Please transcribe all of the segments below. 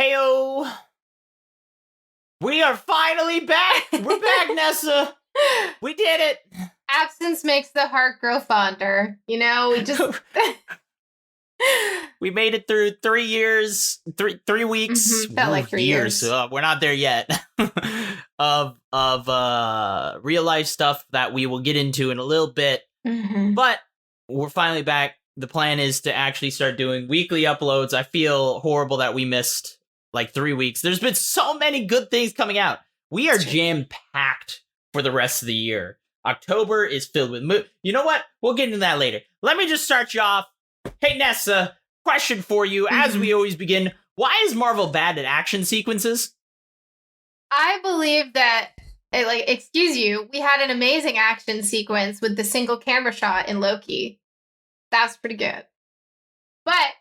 Heyo! We are finally back! We're back, Nessa! We did it! Absence makes the heart grow fonder. You know, we just... We made it through 3 years, three weeks. Felt like 3 years. We're not there yet. of real life stuff that we will get into in a little bit. But we're finally back. The plan is to actually start doing weekly uploads. I feel horrible that we missed like 3 weeks. There's been so many good things coming out. We are jam-packed for the rest of the year. October is filled with... You know what? We'll get into that later. Let me just start you off. Hey, Nessa, question for you, as we always begin. Why is Marvel bad at action sequences? I believe that, excuse you, we had an amazing action sequence with the single camera shot in Loki. That's pretty good. But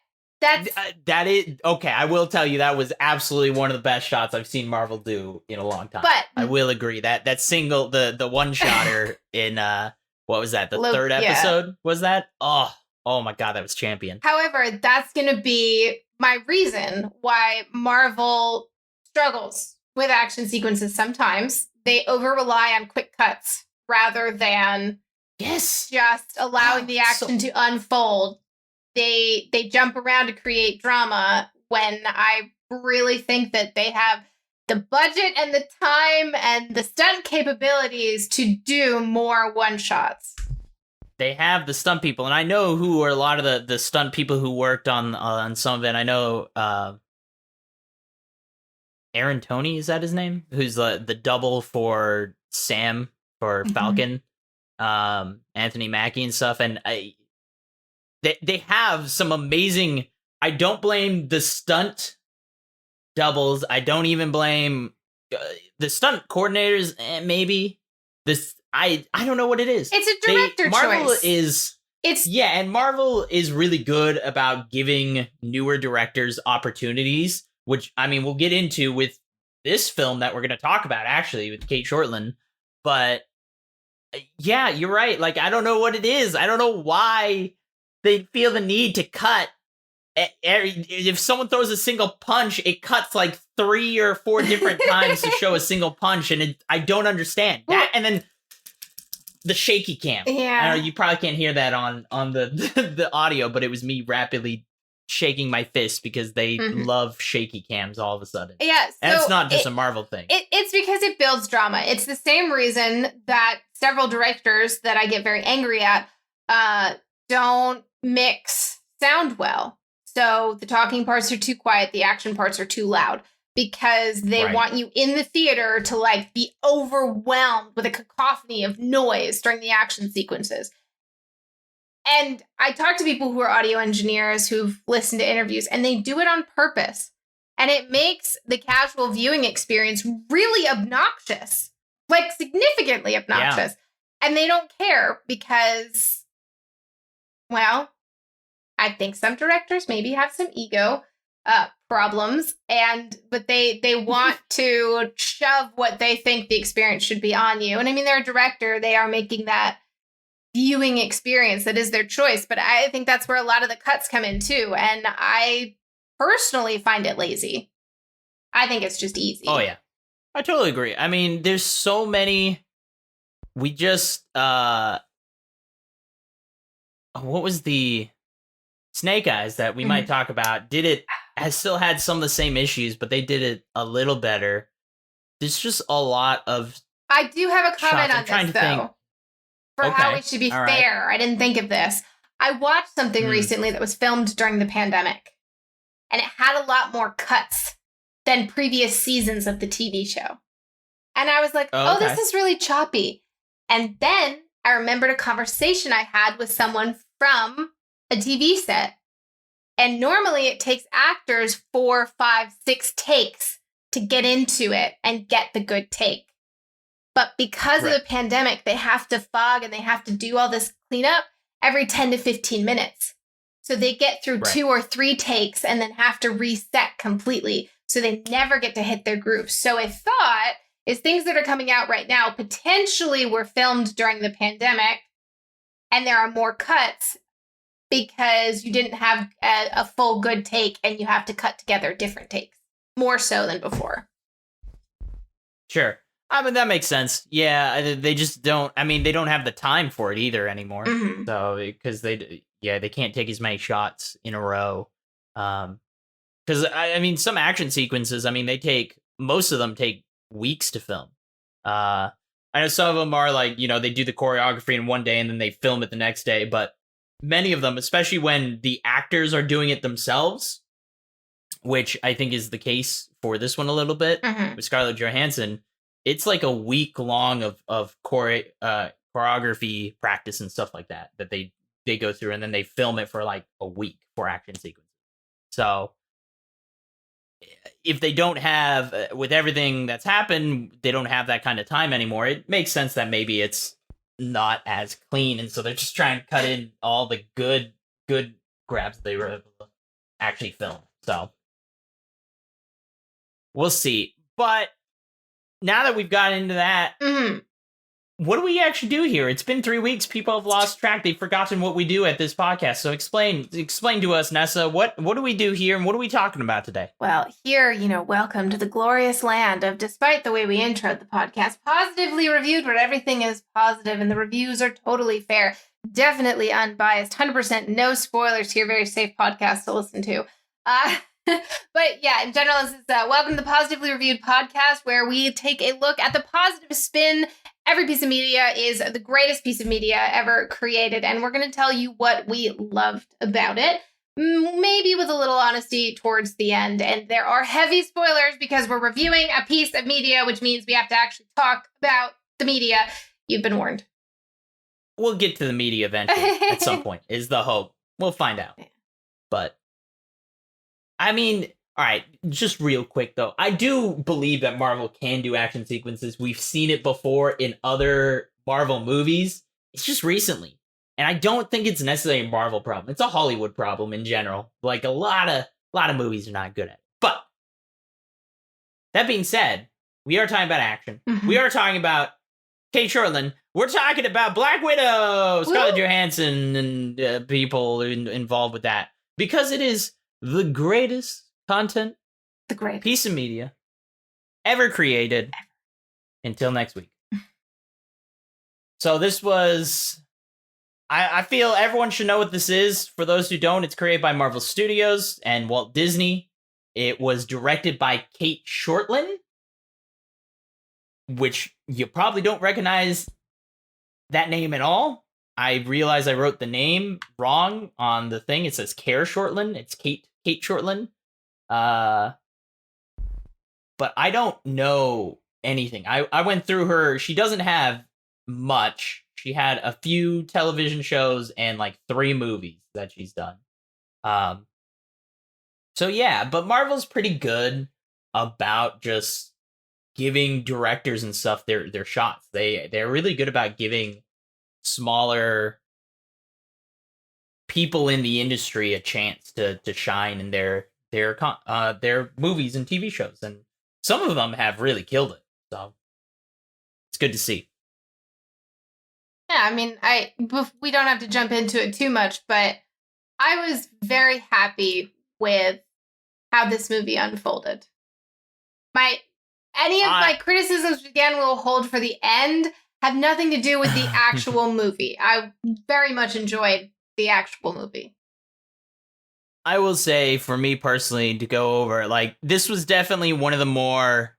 that's... that is... Okay, I will tell you, that was absolutely one of the best shots I've seen Marvel do in a long time. But... I will agree. That single, the one-shotter in, what was that, the third episode? Was that? Oh my god, that was champion. However, that's going to be my reason why Marvel struggles with action sequences sometimes. They over-rely on quick cuts rather than just allowing the action to unfold. They jump around to create drama when I really think that they have the budget and the time and the stunt capabilities to do more one-shots. They have the stunt people, and I know who are a lot of the stunt people who worked on some of it. I know Aaron Toney, is that his name? Who's the double for Sam for Falcon, Anthony Mackie and stuff. And they have some amazing... I don't blame the stunt doubles. I don't even blame the stunt coordinators, maybe. I don't know what it is. It's a director choice. And Marvel is really good about giving newer directors opportunities, which, I mean, we'll get into with this film that we're going to talk about, actually, with Kate Shortland. But, yeah, you're right. Like, I don't know what it is. I don't know why they feel the need to cut. If someone throws a single punch, it cuts like 3 or 4 different times to show a single punch, and I don't understand that. And then the shaky cam. Yeah, I know you probably can't hear that on the audio, but it was me rapidly shaking my fist because they love shaky cams all of a sudden. Yeah, so and it's not just a Marvel thing. It's because it builds drama. It's the same reason that several directors that I get very angry at don't mix sound well. So the talking parts are too quiet, the action parts are too loud, because they want you in the theater to like be overwhelmed with a cacophony of noise during the action sequences. And I talk to people who are audio engineers who've listened to interviews, and they do it on purpose. And it makes the casual viewing experience really obnoxious, like significantly obnoxious. Yeah. And they don't care because, well, I think some directors maybe have some ego problems, but they want to shove what they think the experience should be on you. And I mean, they're a director. They are making that viewing experience. That is their choice. But I think that's where a lot of the cuts come in too. And I personally find it lazy. I think it's just easy. Oh, yeah. I totally agree. I mean, there's so many... We just... what was the... Snake Eyes that we might talk about has still had some of the same issues, but they did it a little better. There's just a lot of... I do have a comment on this, though. For how we should be fair. I didn't think of this. I watched something recently that was filmed during the pandemic, and it had a lot more cuts than previous seasons of the TV show. And I was like, this is really choppy. And then I remembered a conversation I had with someone from a TV set. And normally it takes actors 4, 5, 6 takes to get into it and get the good take. But because of the pandemic, they have to fog and they have to do all this cleanup every 10 to 15 minutes. So they get through 2 or 3 takes and then have to reset completely. So they never get to hit their groove. So I thought is things that are coming out right now potentially were filmed during the pandemic, and there are more cuts because you didn't have a full good take and you have to cut together different takes. more so than before. Sure. I mean, that makes sense. Yeah, they just don't. I mean, they don't have the time for it either anymore. Mm-hmm. So because they can't take as many shots in a row. Because I mean, some action sequences. I mean, most of them take weeks to film. I know some of them are like, they do the choreography in one day and then they film it the next day. But many of them, especially when the actors are doing it themselves, which I think is the case for this one a little bit with Scarlett Johansson, it's like a week long of choreography practice and stuff like that they go through, and then they film it for like a week for action sequences. So if they don't have, with everything that's happened, they don't have that kind of time anymore, it makes sense that maybe it's not as clean, and so they're just trying to cut in all the good grabs they were able to actually film. So we'll see. But now that we've gotten into that, what do we actually do here? It's been 3 weeks. People have lost track. They've forgotten what we do at this podcast. So explain to us, Nessa, what do we do here, and what are we talking about today? Well, here, welcome to the glorious land of, despite the way we introed the podcast, positively reviewed, where everything is positive and the reviews are totally fair, definitely unbiased, 100% no spoilers here. Very safe podcast to listen to. But yeah, in general, this is welcome to the Positively Reviewed podcast, where we take a look at the positive spin. Every piece of media is the greatest piece of media ever created, and we're going to tell you what we loved about it, maybe with a little honesty towards the end. And there are heavy spoilers because we're reviewing a piece of media, which means we have to actually talk about the media. You've been warned. We'll get to the media eventually at some point, is the hope. We'll find out. Yeah. But I mean, all right, just real quick, though. I do believe that Marvel can do action sequences. We've seen it before in other Marvel movies. It's just recently. And I don't think it's necessarily a Marvel problem. It's a Hollywood problem in general. Like, a lot of movies are not good at it. But that being said, we are talking about action. We are talking about Kate Shortland. We're talking about Black Widow, Scarlett Johansson, and people involved with that. Because it is the greatest content, piece of media ever created. Until next week. So this was, I feel everyone should know what this is. For those who don't, it's created by Marvel Studios and Walt Disney. It was directed by Kate Shortland, which you probably don't recognize that name at all. I realize I wrote the name wrong on the thing. It says Care Shortland. It's Kate Shortland. But I don't know anything. I went through her. She doesn't have much. She had a few television shows and like 3 movies that she's done. So yeah, but Marvel's pretty good about just giving directors and stuff their shots. They're really good about giving smaller people in the industry a chance to shine in their movies and TV shows, and some of them have really killed it. So it's good to see. Yeah, I mean, we don't have to jump into it too much, but I was very happy with how this movie unfolded. Any of my criticisms, again, will hold for the end, have nothing to do with the actual movie. I very much enjoyed the actual movie. I will say, for me personally, to go over, like, this was definitely one of the more...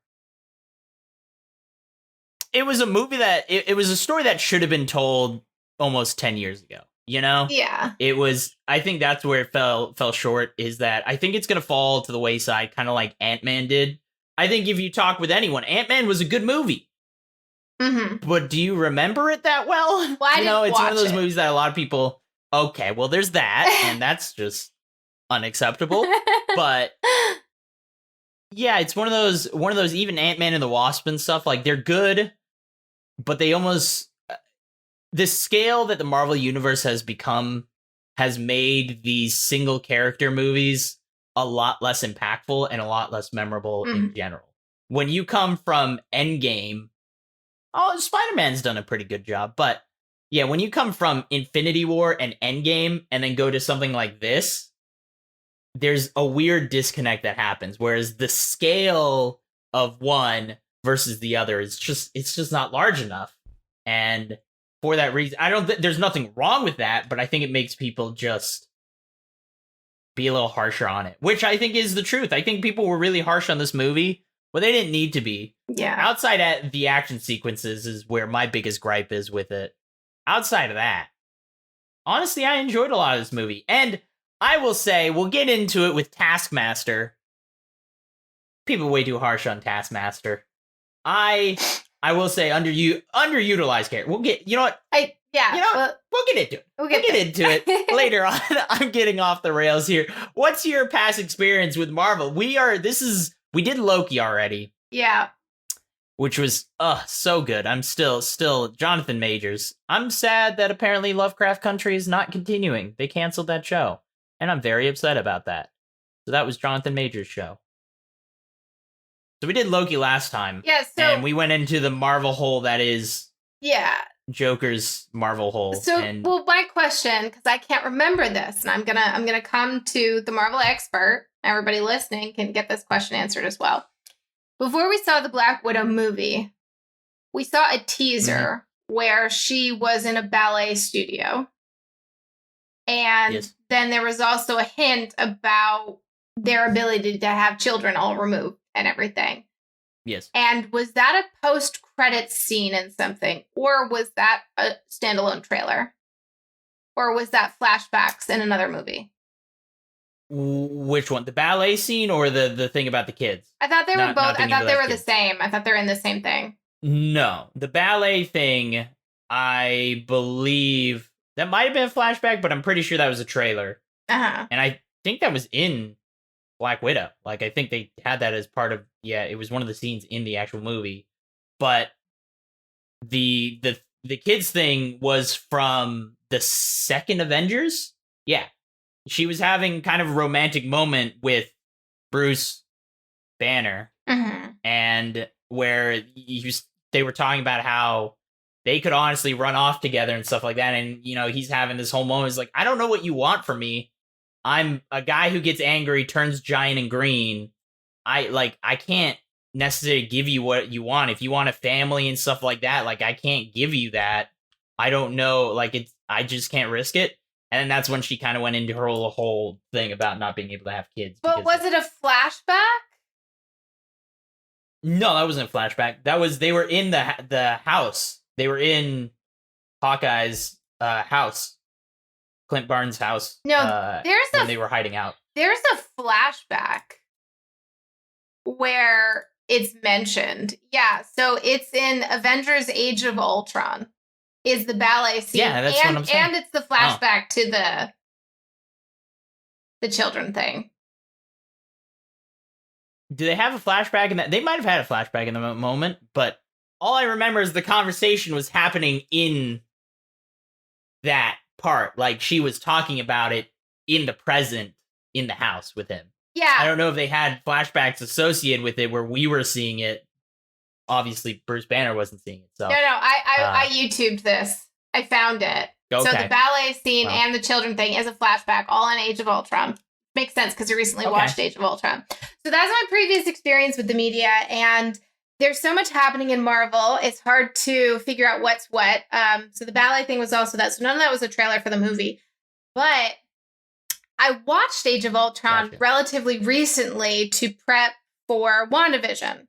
It was a movie that... It was a story that should have been told almost 10 years ago, you know? Yeah. It was... I think that's where it fell short, is that I think it's going to fall to the wayside, kind of like Ant-Man did. I think if you talk with anyone, Ant-Man was a good movie. Mm-hmm. But do you remember it that well? It's one of those movies that a lot of people... Okay, well, there's that, and that's just unacceptable. But yeah, it's one of those even Ant-Man and the Wasp and stuff, like, they're good, but they almost... The scale that the Marvel Universe has become has made these single character movies a lot less impactful and a lot less memorable in general. When you come from Endgame, Spider-Man's done a pretty good job, but yeah, when you come from Infinity War and Endgame and then go to something like this, there's a weird disconnect that happens, whereas the scale of one versus the other is it's just not large enough. And for that reason, I don't there's nothing wrong with that, but I think it makes people just be a little harsher on it, which I think is the truth. I think people were really harsh on this movie, but they didn't need to be. Yeah. Outside at the action sequences is where my biggest gripe is with it. Outside of that, honestly, I enjoyed a lot of this movie. And I will say, we'll get into it with Taskmaster. People way too harsh on Taskmaster. I will say underutilized character. We'll get, you know what? We'll get into it. We'll get into it later on. I'm getting off the rails here. What's your past experience with Marvel? We did Loki already. Yeah. Which was so good. I'm still Jonathan Majors. I'm sad that apparently Lovecraft Country is not continuing. They canceled that show, and I'm very upset about that. So that was Jonathan Majors' show. So we did Loki last time. Yeah, and we went into the Marvel hole that is Joker's Marvel hole. So my question, because I can't remember this, and I'm gonna come to the Marvel expert. Everybody listening can get this question answered as well. Before we saw the Black Widow movie, we saw a teaser where she was in a ballet studio. And then there was also a hint about their ability to have children all removed and everything. Yes. And was that a post-credits scene in something? Or was that a standalone trailer? Or was that flashbacks in another movie? Which one? The ballet scene or the thing about the kids? I thought they were both. I thought they were the same. I thought they were in the same thing. No. The ballet thing, I believe that might have been a flashback, but I'm pretty sure that was a trailer. Uh-huh. And I think that was in Black Widow. Like, I think they had that as part of, it was one of the scenes in the actual movie. But the kids thing was from the second Avengers? Yeah. She was having kind of a romantic moment with Bruce Banner. Mm-hmm. And where they were talking about how they could honestly run off together and stuff like that. And, he's having this whole moment. He's like, I don't know what you want from me. I'm a guy who gets angry, turns giant and green. I can't necessarily give you what you want. If you want a family and stuff like that, I can't give you that. I don't know. I just can't risk it. And that's when she kind of went into her whole thing about not being able to have kids. But was it a flashback? No, that wasn't a flashback. They were in the house. They were in Hawkeye's house. Clint Barnes' house. No, when they were hiding out. There's a flashback where it's mentioned. Yeah, so it's in Avengers Age of Ultron. Is the ballet scene. Yeah, that's what I'm saying. And it's the flashback to the children thing. Do they have a flashback in that? They might have had a flashback in the moment, but all I remember is the conversation was happening in that part. Like, she was talking about it in the present in the house with him. Yeah. I don't know if they had flashbacks associated with it where we were seeing it. Obviously, Bruce Banner wasn't seeing it. So I YouTubed this. I found it. Okay. So the ballet scene and the children thing is a flashback, all in Age of Ultron. Makes sense because you recently watched Age of Ultron. So that's my previous experience with the media, and there's so much happening in Marvel. It's hard to figure out what's what. So the ballet thing was also that. So none of that was a trailer for the movie. But I watched Age of Ultron relatively recently to prep for WandaVision.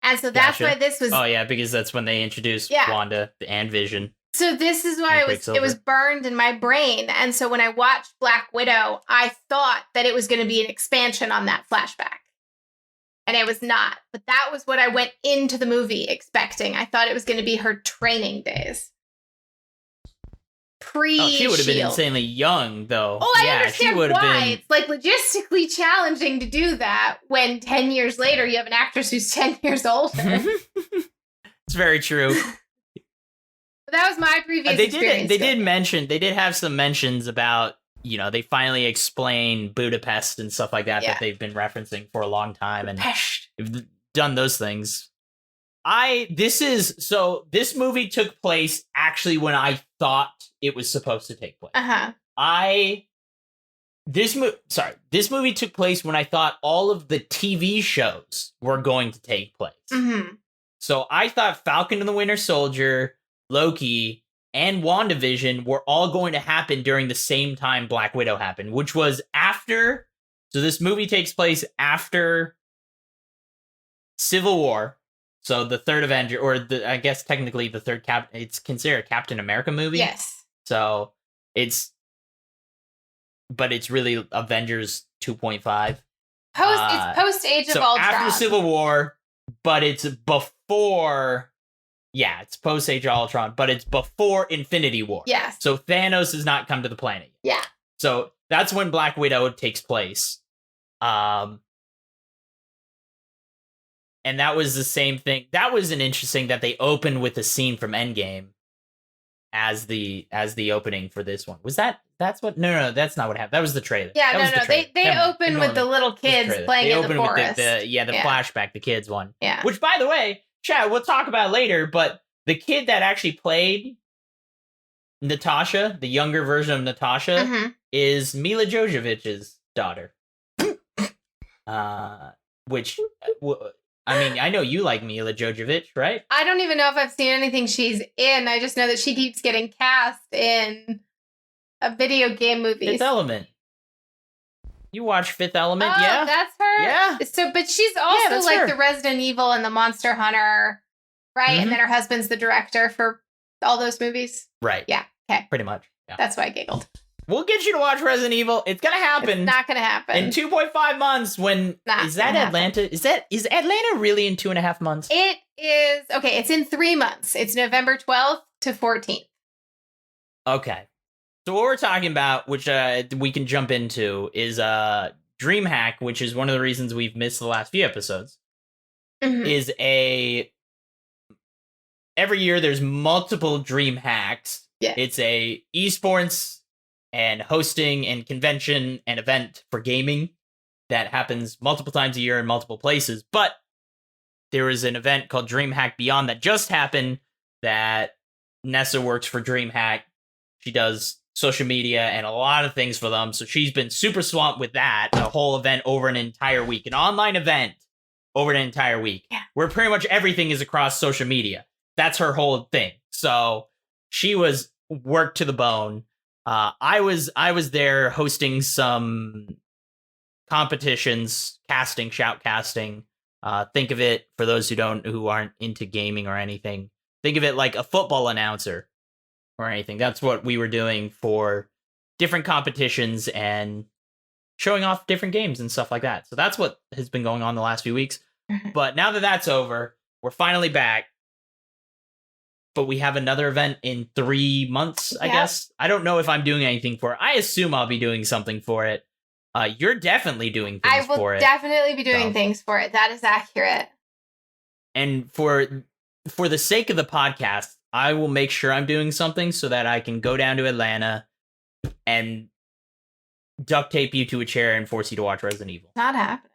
And so that's why this was... Oh, yeah, because that's when they introduced Wanda and Vision. So this is why it was burned in my brain. And so when I watched Black Widow, I thought that it was going to be an expansion on that flashback. And it was not. But that was what I went into the movie expecting. I thought it was going to be her training days. She would have been insanely young, though. Oh, I understand why. It's logistically challenging to do that when 10 years later you have an actress who's 10 years older. It's very true. But that was my previous experience. They did have some mentions about, they finally explain Budapest and stuff like that that they've been referencing for a long time. And they've done those things. This movie took place actually when I thought it was supposed to take place. Uh-huh. I this movie took place when I thought all of the TV shows were going to take place. So I thought Falcon and the Winter Soldier, Loki, and WandaVision were all going to happen during the same time Black Widow happened, which was after. So this movie takes place after Civil War. So the third Avenger, or I guess technically the third it's considered a Captain America movie. Yes. So it's really Avengers 2.5. It's post Age of Ultron. After Civil War, but it's before. Yeah, it's post Age of Ultron, but it's before Infinity War. Yes. So Thanos has not come to the planet yet. Yeah. So that's when Black Widow takes place. And that was the same thing. That was an interesting that they opened with a scene from Endgame as the opening for this one. Was that's what? No, that's not what happened. That was the trailer. Yeah, that They open with the little kids playing in the forest. With the flashback, the kids one. Yeah. Which, by the way, Chad, we'll talk about later, but the kid that actually played Natasha, the younger version of Natasha, is Mila Jojovich's daughter. Which, I mean, I know you like Mila Jovovich, right? I don't even know if I've seen anything she's in. I just know that she keeps getting cast in a video game movies. Fifth Element. You watch Fifth Element, oh, yeah? That's her? Yeah. So, but she's also like the Resident Evil and the Monster Hunter, right? And then her husband's the director for all those movies. Right. Yeah. Okay. Pretty much. Yeah. That's why I giggled. We'll get you to watch Resident Evil. It's gonna happen. It's not gonna happen. In 2.5 months when... Is that Atlanta? Is Atlanta really in 2.5 months? It is... Okay, it's in 3 months. It's November 12th to 14th. Okay. So what we're talking about, which we can jump into, is DreamHack, which is one of the reasons we've missed the last few episodes, is every year there's multiple DreamHacks. Yeah. It's a esports and hosting and convention and event for gaming that happens multiple times a year in multiple places. But there is an event called DreamHack Beyond that just happened that Nessa works for DreamHack. She does social media and a lot of things for them. So she's been super swamped with that, a whole event over an entire week, an online event over an entire week, where pretty much everything is across social media. That's her whole thing. So she was worked to the bone. I was there hosting some competitions, shoutcasting. Think of it, for those who aren't into gaming or anything, think of it like a football announcer or anything. That's what we were doing for different competitions and showing off different games and stuff like that. So that's what has been going on the last few weeks. But now that that's over, we're finally back. But we have another event in 3 months, I guess. I don't know if I'm doing anything for it. I assume I'll be doing something for it. You're definitely doing things for it. I will definitely be doing things for it. That is accurate. And for the sake of the podcast, I will make sure I'm doing something so that I can go down to Atlanta and duct tape you to a chair and force you to watch Resident Evil. Not happening.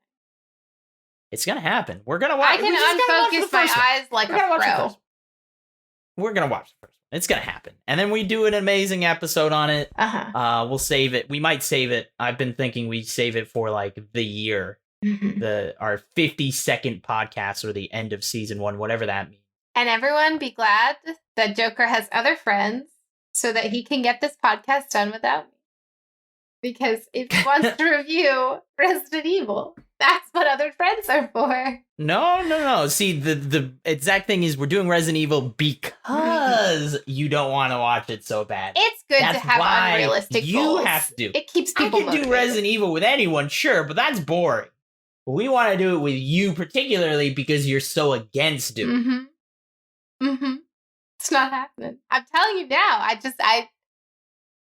It's going to happen. We're going to watch. I can unfocus my eyes like a pro. We're going to watch the first one. It's going to happen. And then we do an amazing episode on it. We'll save it. We might save it. I've been thinking we save it for like the year. Our 50-second podcast or the end of season 1, whatever that means. And everyone be glad that Joker has other friends so that he can get this podcast done without me. Because if he wants to review Resident Evil, that's what other friends are for. No. See, the exact thing is we're doing Resident Evil because you don't want to watch it so bad. It's good to have unrealistic goals. You have to do. It keeps people motivated. I can do Resident Evil with anyone, sure, but that's boring. But we want to do it with you particularly because you're so against doing it. It's not happening. I'm telling you now.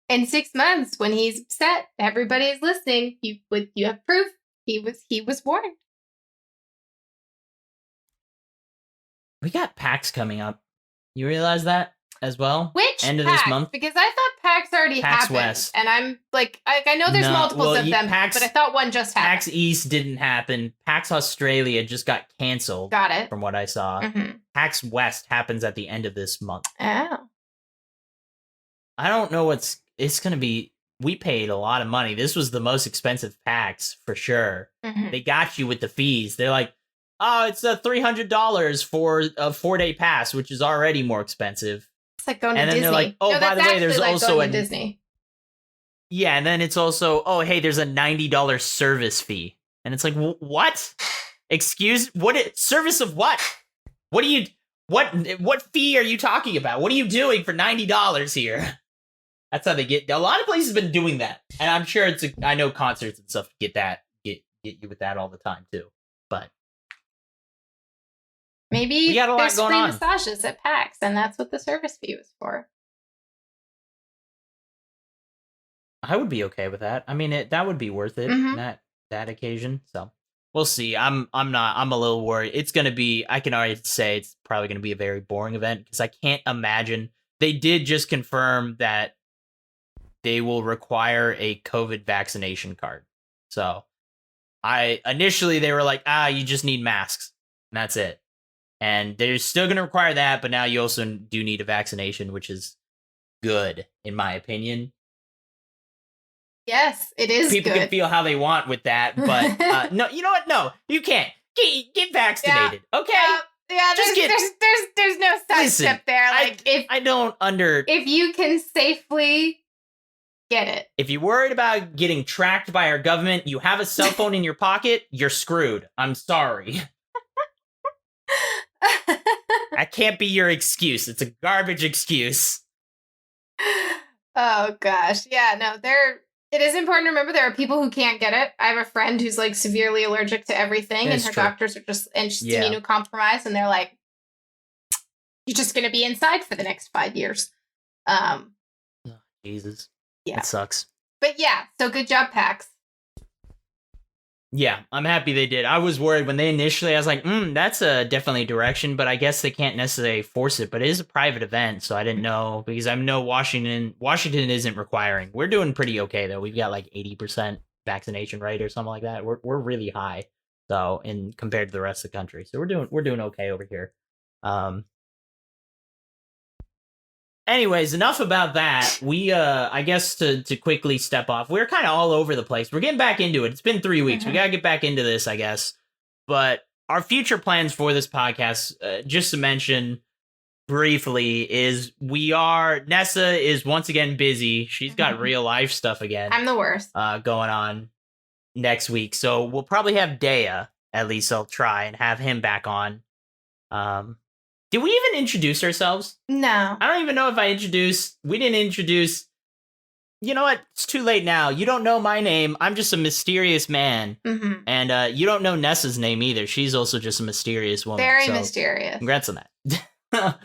In 6 months, when he's upset, everybody is listening. You have proof. He was warned. We got PAX coming up. You realize that as well? Which end of PAX? This month? Because I thought PAX already happened. West. And I'm like, I know there's multiples of them, but I thought one just happened. PAX East didn't happen. PAX Australia just got canceled. Got it. From what I saw. PAX West happens at the end of this month. Oh. I don't know it's going to be we paid a lot of money. This was the most expensive PAX for sure. They got you with the fees. They're like, oh, it's $300 for a 4-day pass, which is already more expensive. It's like going to Disney. And then they're like, oh, by the way, there's like also a Disney. Yeah, and then it's also, oh, hey, there's a $90 service fee. And it's like, what? Service of what? What fee are you talking about? What are you doing for $90 here? That's how they get. A lot of places have been doing that, and I'm sure I know concerts and stuff get you with that all the time too. But maybe we got a lot going on. Massages at PAX, and that's what the service fee was for. I would be okay with that. I mean, that would be worth it that occasion. So we'll see. I'm a little worried. It's gonna be. I can already say it's probably gonna be a very boring event because I can't imagine. They did just confirm that they will require a COVID vaccination card. So initially they were like, you just need masks. And that's it. And they're still going to require that, but now you also do need a vaccination, which is good, in my opinion. Yes, it is. People can feel how they want with that, but no, you know what? No, you can't. Get vaccinated, okay? Yeah, there's no side step there. Like if you can safely get it. If you're worried about getting tracked by our government, you have a cell phone in your pocket, you're screwed. I'm sorry. That can't be your excuse. It's a garbage excuse. Oh gosh. Yeah, no, it is important to remember there are people who can't get it. I have a friend who's like severely allergic to everything, and her doctors are just immunocompromised, and they're like, you're just gonna be inside for the next 5 years. Jesus. Yeah. It sucks. But yeah, so good job, PAX. Yeah, I'm happy they did. I was worried when they initially, I was like, that's definitely a direction, but I guess they can't necessarily force it. But it is a private event, so I didn't know, because I know Washington isn't requiring. We're doing pretty okay, though. We've got like 80% vaccination rate or something like that. We're really high, so compared to the rest of the country. So we're doing okay over here. Anyways, enough about that. We, I guess to quickly step off, we're kind of all over the place. We're getting back into it. It's been 3 weeks. We got to get back into this, I guess. But our future plans for this podcast, just to mention briefly, is Nessa is once again busy. She's got real life stuff again. I'm the worst. Going on next week. So we'll probably have Dea, at least I'll try, and have him back on. Did we even introduce ourselves? No. I don't even know if we didn't introduce. You know what? It's too late now. You don't know my name. I'm just a mysterious man. And you don't know Nessa's name either. She's also just a mysterious woman. Very mysterious. Congrats on that.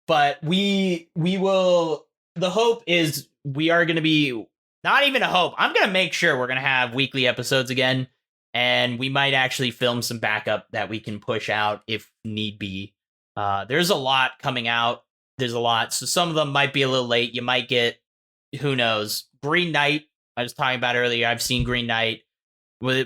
But we will, the hope is we are going to be, not even a hope, I'm going to make sure we're going to have weekly episodes again. And we might actually film some backup that we can push out if need be. There's a lot coming out. There's a lot. So some of them might be a little late. You might get, who knows, Green Knight. I was talking about earlier. I've seen Green Knight. We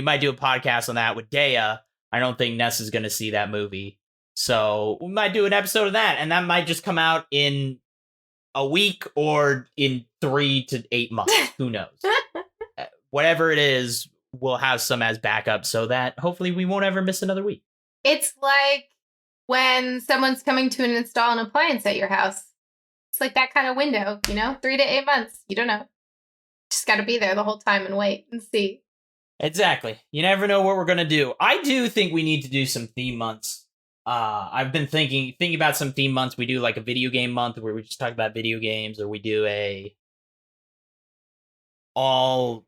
might do a podcast on that with Dea. I don't think Ness is going to see that movie. So we might do an episode of that. And that might just come out in a week or in 3 to 8 months. Who knows? Whatever it is, we'll have some as backup so that hopefully we won't ever miss another week. It's like when someone's coming to install an appliance at your house. It's like that kind of window, 3 to 8 months. You don't know. Just got to be there the whole time and wait and see. Exactly. You never know what we're going to do. I do think we need to do some theme months. I've been thinking about some theme months. We do like a video game month where we just talk about video games, or we do a all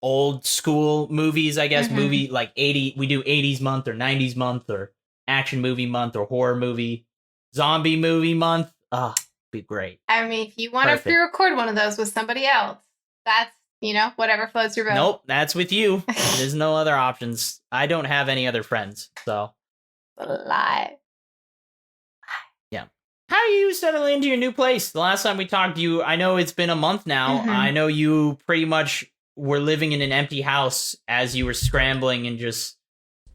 old school movies, I guess. Movie like 80, we do 80s month or 90s month or action movie month or horror movie, zombie movie month. Be great. I mean, if you want to pre-record one of those with somebody else, that's, whatever floats your boat. Nope, that's with you. There's no other options. I don't have any other friends, so. Lie. Yeah. How are you settling into your new place? The last time we talked to you, I know it's been a month now. I know you pretty much were living in an empty house as you were scrambling and just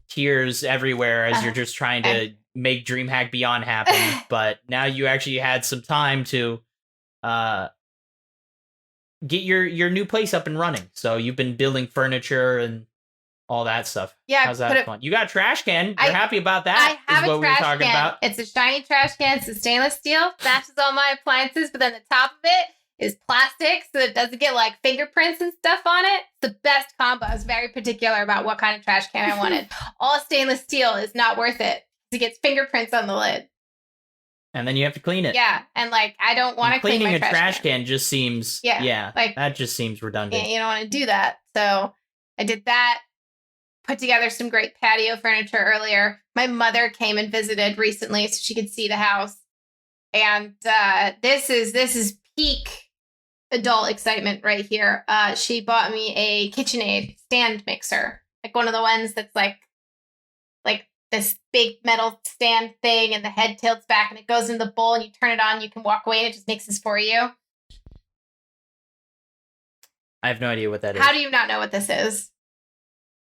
tears everywhere as you're just trying to make DreamHack Beyond happen. But now you actually had some time to get your new place up and running. So you've been building furniture and all that stuff. Yeah, how's that fun? You got a trash can. You're happy about that? I have is what a trash we were talking can. About. It's a shiny trash can. It's a stainless steel. Matches all my appliances, but then the top of it is plastic, so it doesn't get like fingerprints and stuff on it. It's the best combo. I was very particular about what kind of trash can I wanted. All stainless steel is not worth it. It gets fingerprints on the lid. And then you have to clean it. Yeah, and like I don't want to clean my trash can just seems like that just seems redundant. You don't want to do that. So I did that. Put together some great patio furniture earlier. My mother came and visited recently so she could see the house. And this is peak adult excitement right here. She bought me a KitchenAid stand mixer. Like one of the ones that's like this big metal stand thing and the head tilts back and it goes in the bowl and you turn it on, you can walk away and it just mixes for you. I have no idea what that is. How do you not know what this is?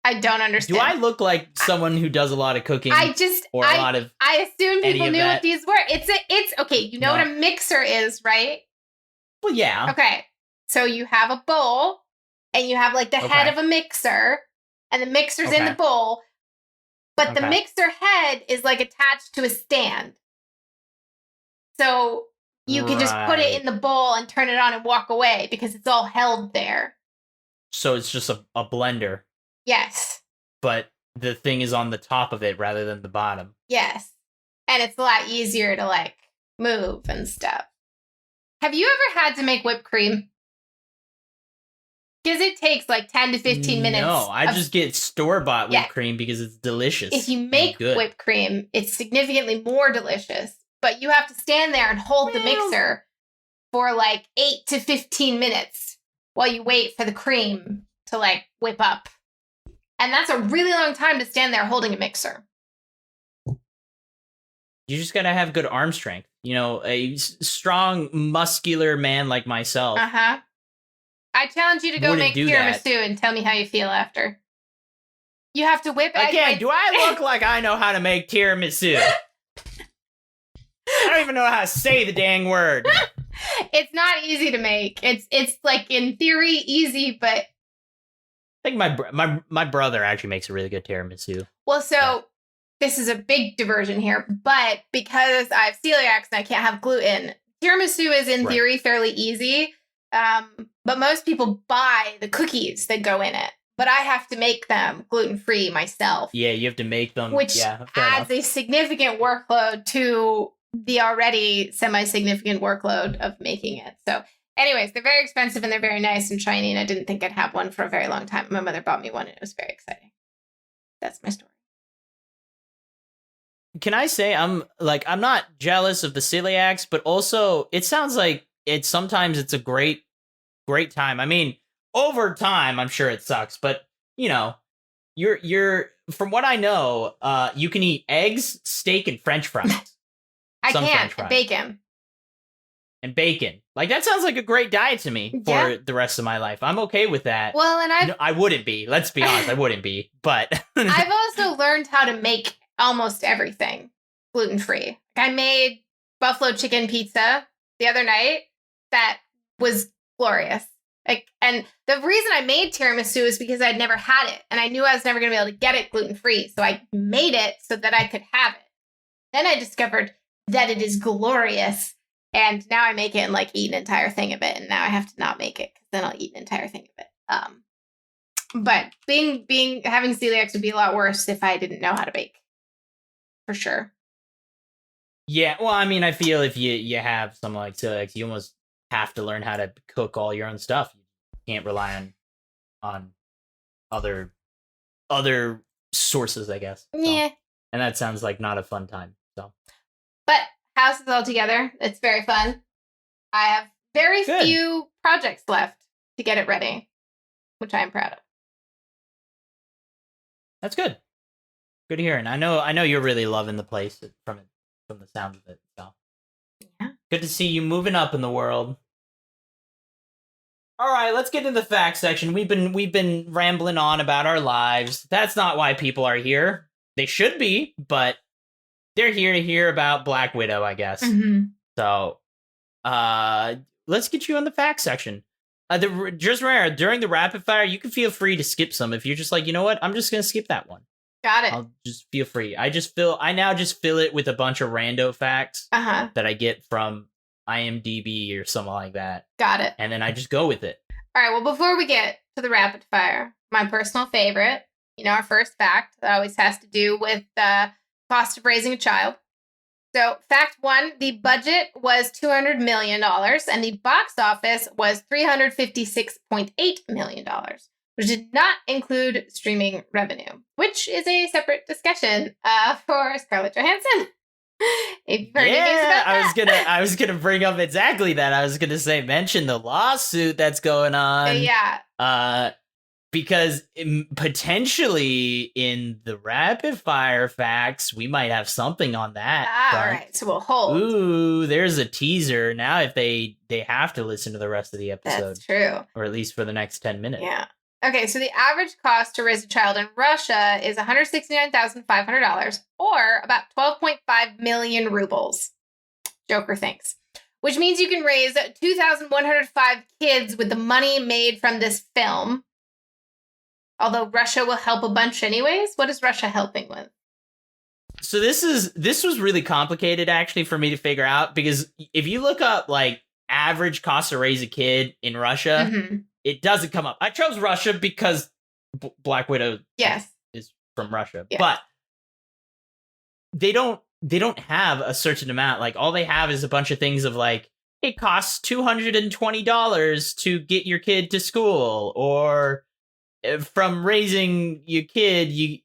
I don't understand. Do I look like someone who does a lot of cooking? I assume people knew what these were. It's okay. You know what a mixer is, right? Well, yeah. Okay. So you have a bowl and you have like the head of a mixer and the mixer's in the bowl, but the mixer head is like attached to a stand. So you can just put it in the bowl and turn it on and walk away because it's all held there. So it's just a blender. Yes. But the thing is on the top of it rather than the bottom. Yes. And it's a lot easier to like move and stuff. Have you ever had to make whipped cream? Because it takes like 10 to 15 minutes. No, I just get store-bought whipped cream because it's delicious. If you make whipped cream, it's significantly more delicious. But you have to stand there and hold the mixer for like 8 to 15 minutes while you wait for the cream to like whip up. And that's a really long time to stand there holding a mixer. You just gotta have good arm strength. You know, a strong, muscular man like myself. Uh-huh. I challenge you to go make tiramisu and tell me how you feel after. You have to whip... Again, do I look like I know how to make tiramisu? I don't even know how to say the dang word. It's not easy to make. It's like, in theory, easy, but... I think my brother actually makes a really good tiramisu. Well, so this is a big diversion here, but because I have celiac and I can't have gluten, tiramisu is in theory fairly easy. But most people buy the cookies that go in it. But I have to make them gluten-free myself. Yeah, you have to make them. Which adds a significant workload to the already semi-significant workload of making it. So anyways, they're very expensive and they're very nice and shiny, and I didn't think I'd have one for a very long time. My mother bought me one and it was very exciting. That's my story. Can I say I'm not jealous of the celiacs, but also it sounds like sometimes it's a great time. I mean, over time, I'm sure it sucks, but you know, you're from what I know, you can eat eggs, steak, and French fries. I can't. Bacon. And bacon. Like, that sounds like a great diet to me for the rest of my life. I'm okay with that. Well, and I wouldn't be. Let's be honest, I wouldn't be. But I've also learned how to make almost everything gluten-free. I made buffalo chicken pizza the other night. That was glorious. And the reason I made tiramisu is because I'd never had it, and I knew I was never going to be able to get it gluten-free. So I made it so that I could have it. Then I discovered that it is glorious. And now I make it and like eat an entire thing of it. And now I have to not make it because then I'll eat an entire thing of it. But having celiac would be a lot worse if I didn't know how to bake. For sure. Yeah, well, I mean, I feel if you have something like celiac, you almost have to learn how to cook all your own stuff. You can't rely on other sources, I guess. So. Yeah. And that sounds like not a fun time. So. But house is all together. It's very fun. I have very few projects left to get it ready, which I am proud of. That's good. Good to hear. And I know you're really loving the place from the sound of it. So yeah. Good to see you moving up in the world. All right, let's get into the facts section. We've been rambling on about our lives. That's not why people are here. They should be, but they're here to hear about Black Widow, I guess. Mm-hmm. So, let's get you in the facts section. Just remember, during the rapid fire, you can feel free to skip some. If you're just like, you know what, I'm just gonna skip that one. Got it. I'll just feel free. I now just fill it with a bunch of rando facts that I get from IMDb or something like that. Got it. And then I just go with it. All right. Well, before we get to the rapid fire, my personal favorite, our first fact that always has to do with the cost of raising a child. So, fact 1, the budget was $200 million and the box office was $356.8 million, which did not include streaming revenue, which is a separate discussion for Scarlett Johansson. If you've heard anything about that. I was gonna bring up exactly that. I was gonna say mention the lawsuit that's going on. Yeah. Because potentially in the rapid fire facts, we might have something on that. All right, so we'll hold. Ooh, there's a teaser. Now if they have to listen to the rest of the episode. That's true. Or at least for the next 10 minutes. Yeah. Okay, so the average cost to raise a child in Russia is $169,500 or about 12.5 million rubles. Joker thinks. Which means you can raise 2,105 kids with the money made from this film. Although Russia will help a bunch anyways. What is Russia helping with? So this was really complicated actually for me to figure out, because if you look up like average cost to raise a kid in Russia, it doesn't come up. I chose Russia because Black Widow is from Russia. Yes. But they don't have a certain amount. Like all they have is a bunch of things of like, it costs $220 to get your kid to school, or from raising your kid,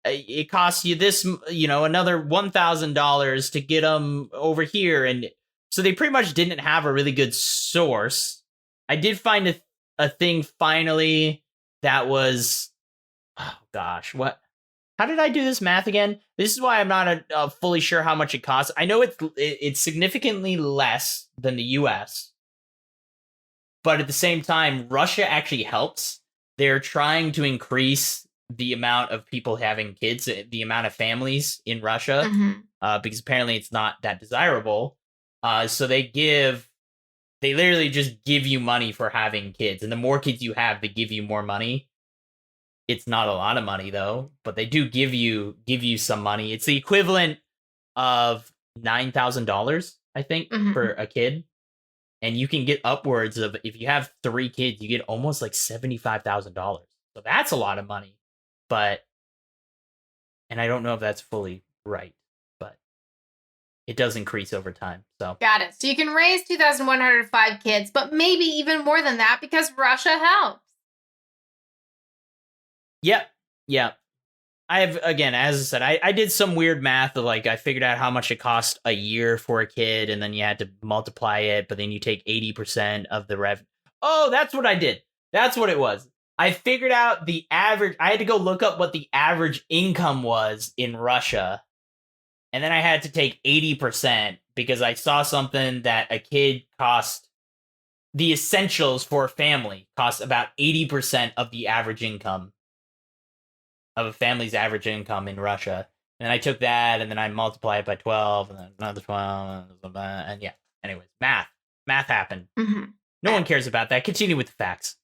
it costs you this, another $1,000 to get them over here. And so they pretty much didn't have a really good source. I did find a thing finally that was, oh gosh, what? How did I do this math again? This is why I'm not fully sure how much it costs. I know it's significantly less than the US, but at the same time, Russia actually helps. They're trying to increase the amount of people having kids, the amount of families in Russia, because apparently it's not that desirable. So they literally just give you money for having kids. And the more kids you have, they give you more money. It's not a lot of money, though, but they do give you some money. It's the equivalent of $9,000, I think, for a kid. And you can get upwards of, if you have 3 kids, you get almost like $75,000. So that's a lot of money. And I don't know if that's fully right, but it does increase over time. So got it. So you can raise 2,105 kids, but maybe even more than that because Russia helps. Yep. Yeah. I have, again, as I said, I did some weird math of like, I figured out how much it cost a year for a kid, and then you had to multiply it, but then you take 80% of the revenue. Oh, that's what I did. That's what it was. I figured out the average. I had to go look up what the average income was in Russia. And then I had to take 80% because I saw something that a kid cost, the essentials for a family cost about 80% of the average income of a family's average income in Russia. And I took that and then I multiplied it by 12 and then another 12. And yeah, anyways, math happened. No one cares about that. Continue with the facts.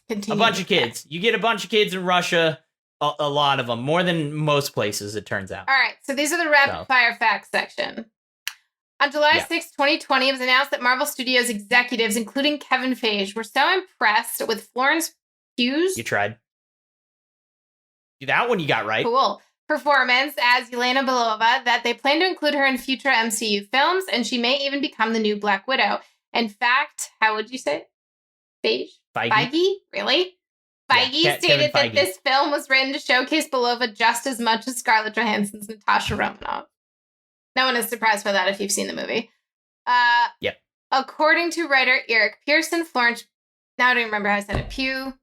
A bunch of kids. You get a bunch of kids in Russia, a lot of them, more than most places, it turns out. All right, so these are the rapid fire facts section. On July 6, 2020, it was announced that Marvel Studios executives, including Kevin Feige, were so impressed with Florence Pugh's... You tried. That one you got right. Cool. Performance as Yelena Belova that they plan to include her in future MCU films, and she may even become the new Black Widow. In fact, how would you say it? Feige? Really? Feige stated that this film was written to showcase Belova just as much as Scarlett Johansson's Natasha Romanoff. No one is surprised by that if you've seen the movie. Yep. According to writer Eric Pearson, Florence... Now I don't remember how I said it. Pew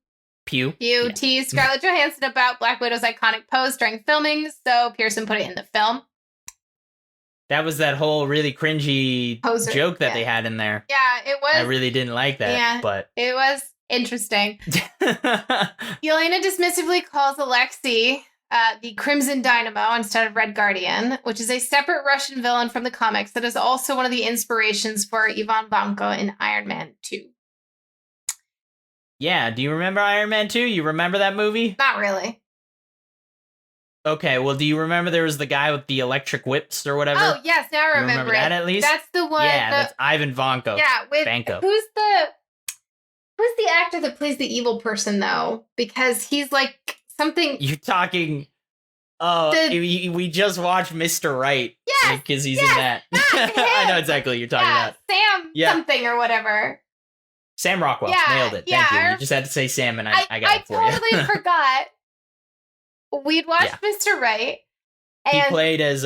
teased Scarlett Johansson about Black Widow's iconic pose during filming, so Pearson put it in the film. That was that whole really cringy joke that they had in there. Yeah, it was. I really didn't like that, but... It was interesting. Yelena dismissively calls Alexei the Crimson Dynamo instead of Red Guardian, which is a separate Russian villain from the comics that is also one of the inspirations for Ivan Vanko in Iron Man 2. Yeah, do you remember Iron Man 2? You remember that movie? Not really. Okay, well, do you remember there was the guy with the electric whips or whatever? Oh, yes, now I remember it. That at least? That's the one. Yeah, that's Ivan Vanko. Yeah, with Vanko. Who's the actor that plays the evil person though? Because he's like something. You're talking. Oh, we just watched Mr. Right. Yes, because he's in that. I know exactly what you're talking about. Sam something or whatever. Sam Rockwell. Nailed it. Thank you. You just had to say Sam, and I got it for you. I totally forgot. We'd watched Mr. Right. And he played as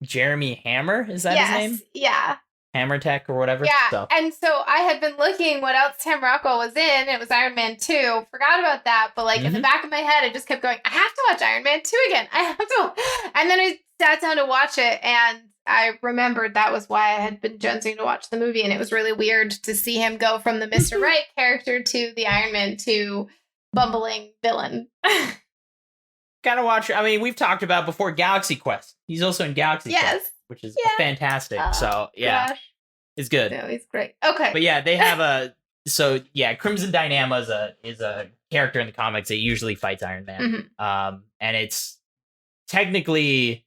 Jeremy Hammer. Is that his name? Yeah. Hammer Tech or whatever. Yeah. And so I had been looking what else Sam Rockwell was in. It was Iron Man 2. Forgot about that. But like in the back of my head, I just kept going, I have to watch Iron Man 2 again. I have to. And then I sat down to watch it. And I remembered that was why I had been jonesing to watch the movie. And it was really weird to see him go from the Mr. Right character to the Iron Man 2 bumbling villain. Gotta watch. I mean, we've talked about before Galaxy Quest. He's also in Galaxy Quest, which is fantastic. So it's good. No, he's great. Okay, but yeah, they have Crimson Dynamo is a character in the comics that usually fights Iron Man. And it's technically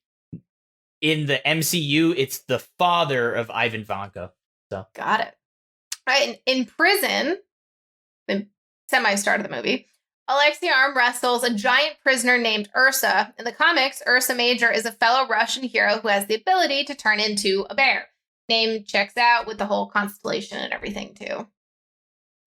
in the MCU, it's the father of Ivan Vanko. So got it. Right in prison, the semi-start of the movie. Alexia arm wrestles a giant prisoner named Ursa. In the comics, Ursa Major is a fellow Russian hero who has the ability to turn into a bear. Name checks out with the whole constellation and everything, too.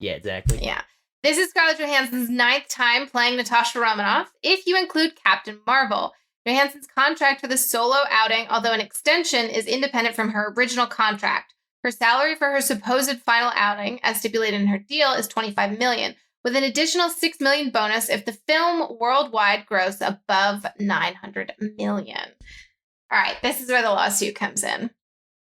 Yeah, exactly. Yeah. This is Scarlett Johansson's 9th time playing Natasha Romanoff, if you include Captain Marvel. Johansson's contract for the solo outing, although an extension, is independent from her original contract. Her salary for her supposed final outing, as stipulated in her deal, is $25 million. With an additional $6 million bonus if the film worldwide gross above $900 million. All right, this is where the lawsuit comes in.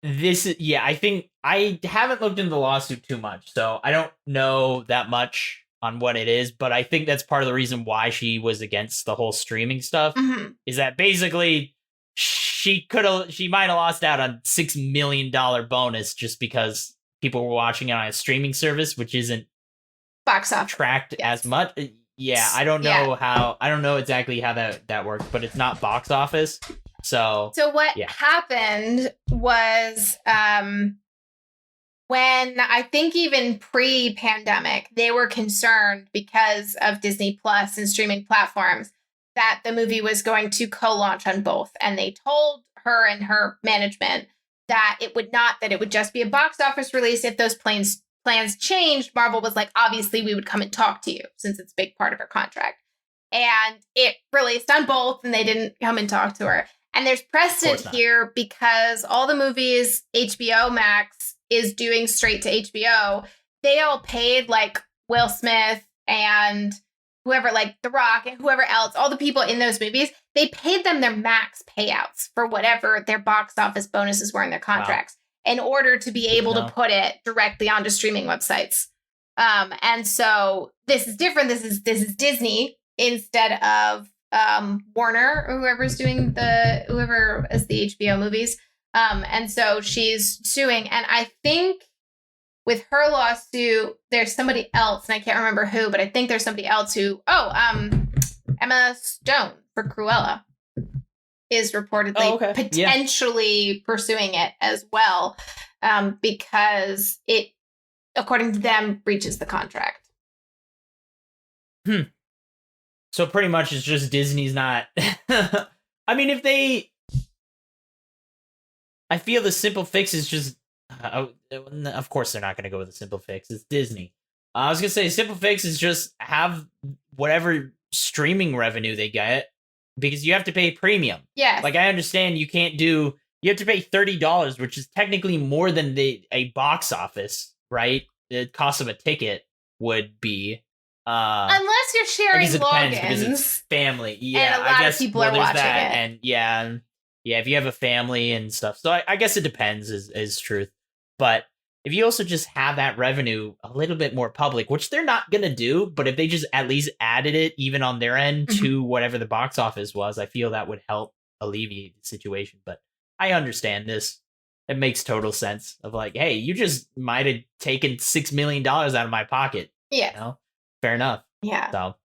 I think I haven't looked into the lawsuit too much, so I don't know that much on what it is, but I think that's part of the reason why she was against the whole streaming stuff, is that basically she might have lost out on $6 million bonus just because people were watching it on a streaming service, which isn't box office tracked as much. I don't know exactly how that works, but it's not box office. So what happened was when I think even pre-pandemic, they were concerned because of Disney Plus and streaming platforms that the movie was going to co-launch on both. And they told her and her management that it would just be a box office release. If those plans changed, Marvel was like, obviously we would come and talk to you since it's a big part of her contract. And it released on both and they didn't come and talk to her. And there's precedent here because all the movies HBO Max is doing straight to HBO. They all paid like Will Smith and whoever, like The Rock and whoever else, all the people in those movies, they paid them their max payouts for whatever their box office bonuses were in their contracts in order to be able to put it directly onto streaming websites. And so this is different. This is Disney instead of Warner or whoever is the HBO movies. And so she's suing. And I think with her lawsuit, there's somebody else, and I can't remember who, but I think there's somebody else who, Emma Stone for Cruella is reportedly potentially pursuing it as well, because it, according to them, breaches the contract. So pretty much it's just Disney's not... I mean, I feel the simple fix is just... of course they're not going to go with a simple fix. It's Disney. I was going to say simple fix is just have whatever streaming revenue they get, because you have to pay premium. Yes. Like, I understand you have to pay $30, which is technically more than a box office, right? The cost of a ticket would be. Unless you're sharing logins. Because it's family. Yeah, and a lot of people are watching that, it. And if you have a family and stuff. So I guess it depends is truth. But if you also just have that revenue a little bit more public, which they're not going to do, but if they just at least added it even on their end to whatever the box office was, I feel that would help alleviate the situation. But I understand this. It makes total sense of like, hey, you just might have taken $6 million out of my pocket. Yeah. You know? Fair enough. Yeah. So.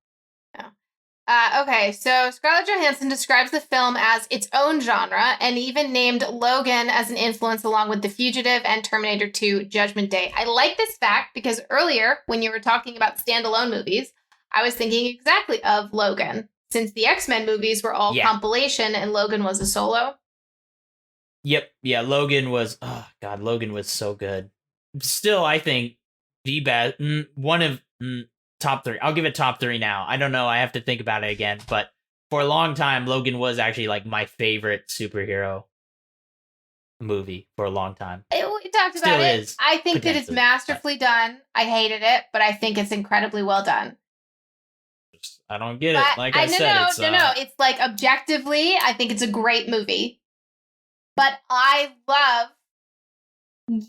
Okay, so Scarlett Johansson describes the film as its own genre and even named Logan as an influence along with The Fugitive and Terminator 2 Judgment Day. I like this fact because earlier, when you were talking about standalone movies, I was thinking exactly of Logan, since the X-Men movies were all compilation and Logan was a solo. Yep, yeah, Logan was so good. Still, I think the best, one of top 3. I'll give it top 3 now. I don't know. I have to think about it again. But for a long time, Logan was actually like my favorite superhero movie for a long time. We talked about it. I think that it's masterfully done. I hated it, but I think it's incredibly well done. I don't get it. Like I said, it's like objectively, I think it's a great movie. But I love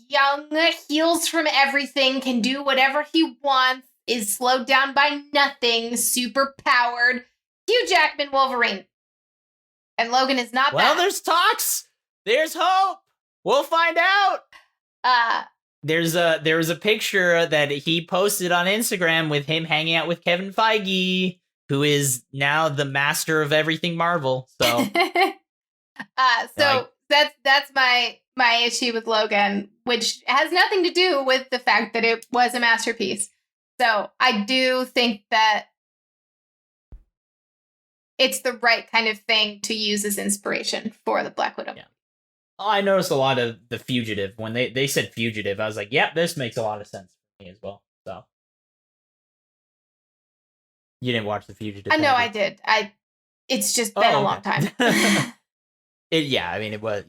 young, heals from everything, can do whatever he wants, is slowed down by nothing, super powered, Hugh Jackman Wolverine. And Logan is not that. Well, there's talks. There's hope. We'll find out. There was a picture that he posted on Instagram with him hanging out with Kevin Feige, who is now the master of everything Marvel. So, that's my issue with Logan, which has nothing to do with the fact that it was a masterpiece. So I do think that it's the right kind of thing to use as inspiration for the Black Widow. Yeah. I noticed a lot of The Fugitive. When they said Fugitive, I was like, yeah, this makes a lot of sense for me as well. So you didn't watch The Fugitive? No, I did. It's just been a long time. It was.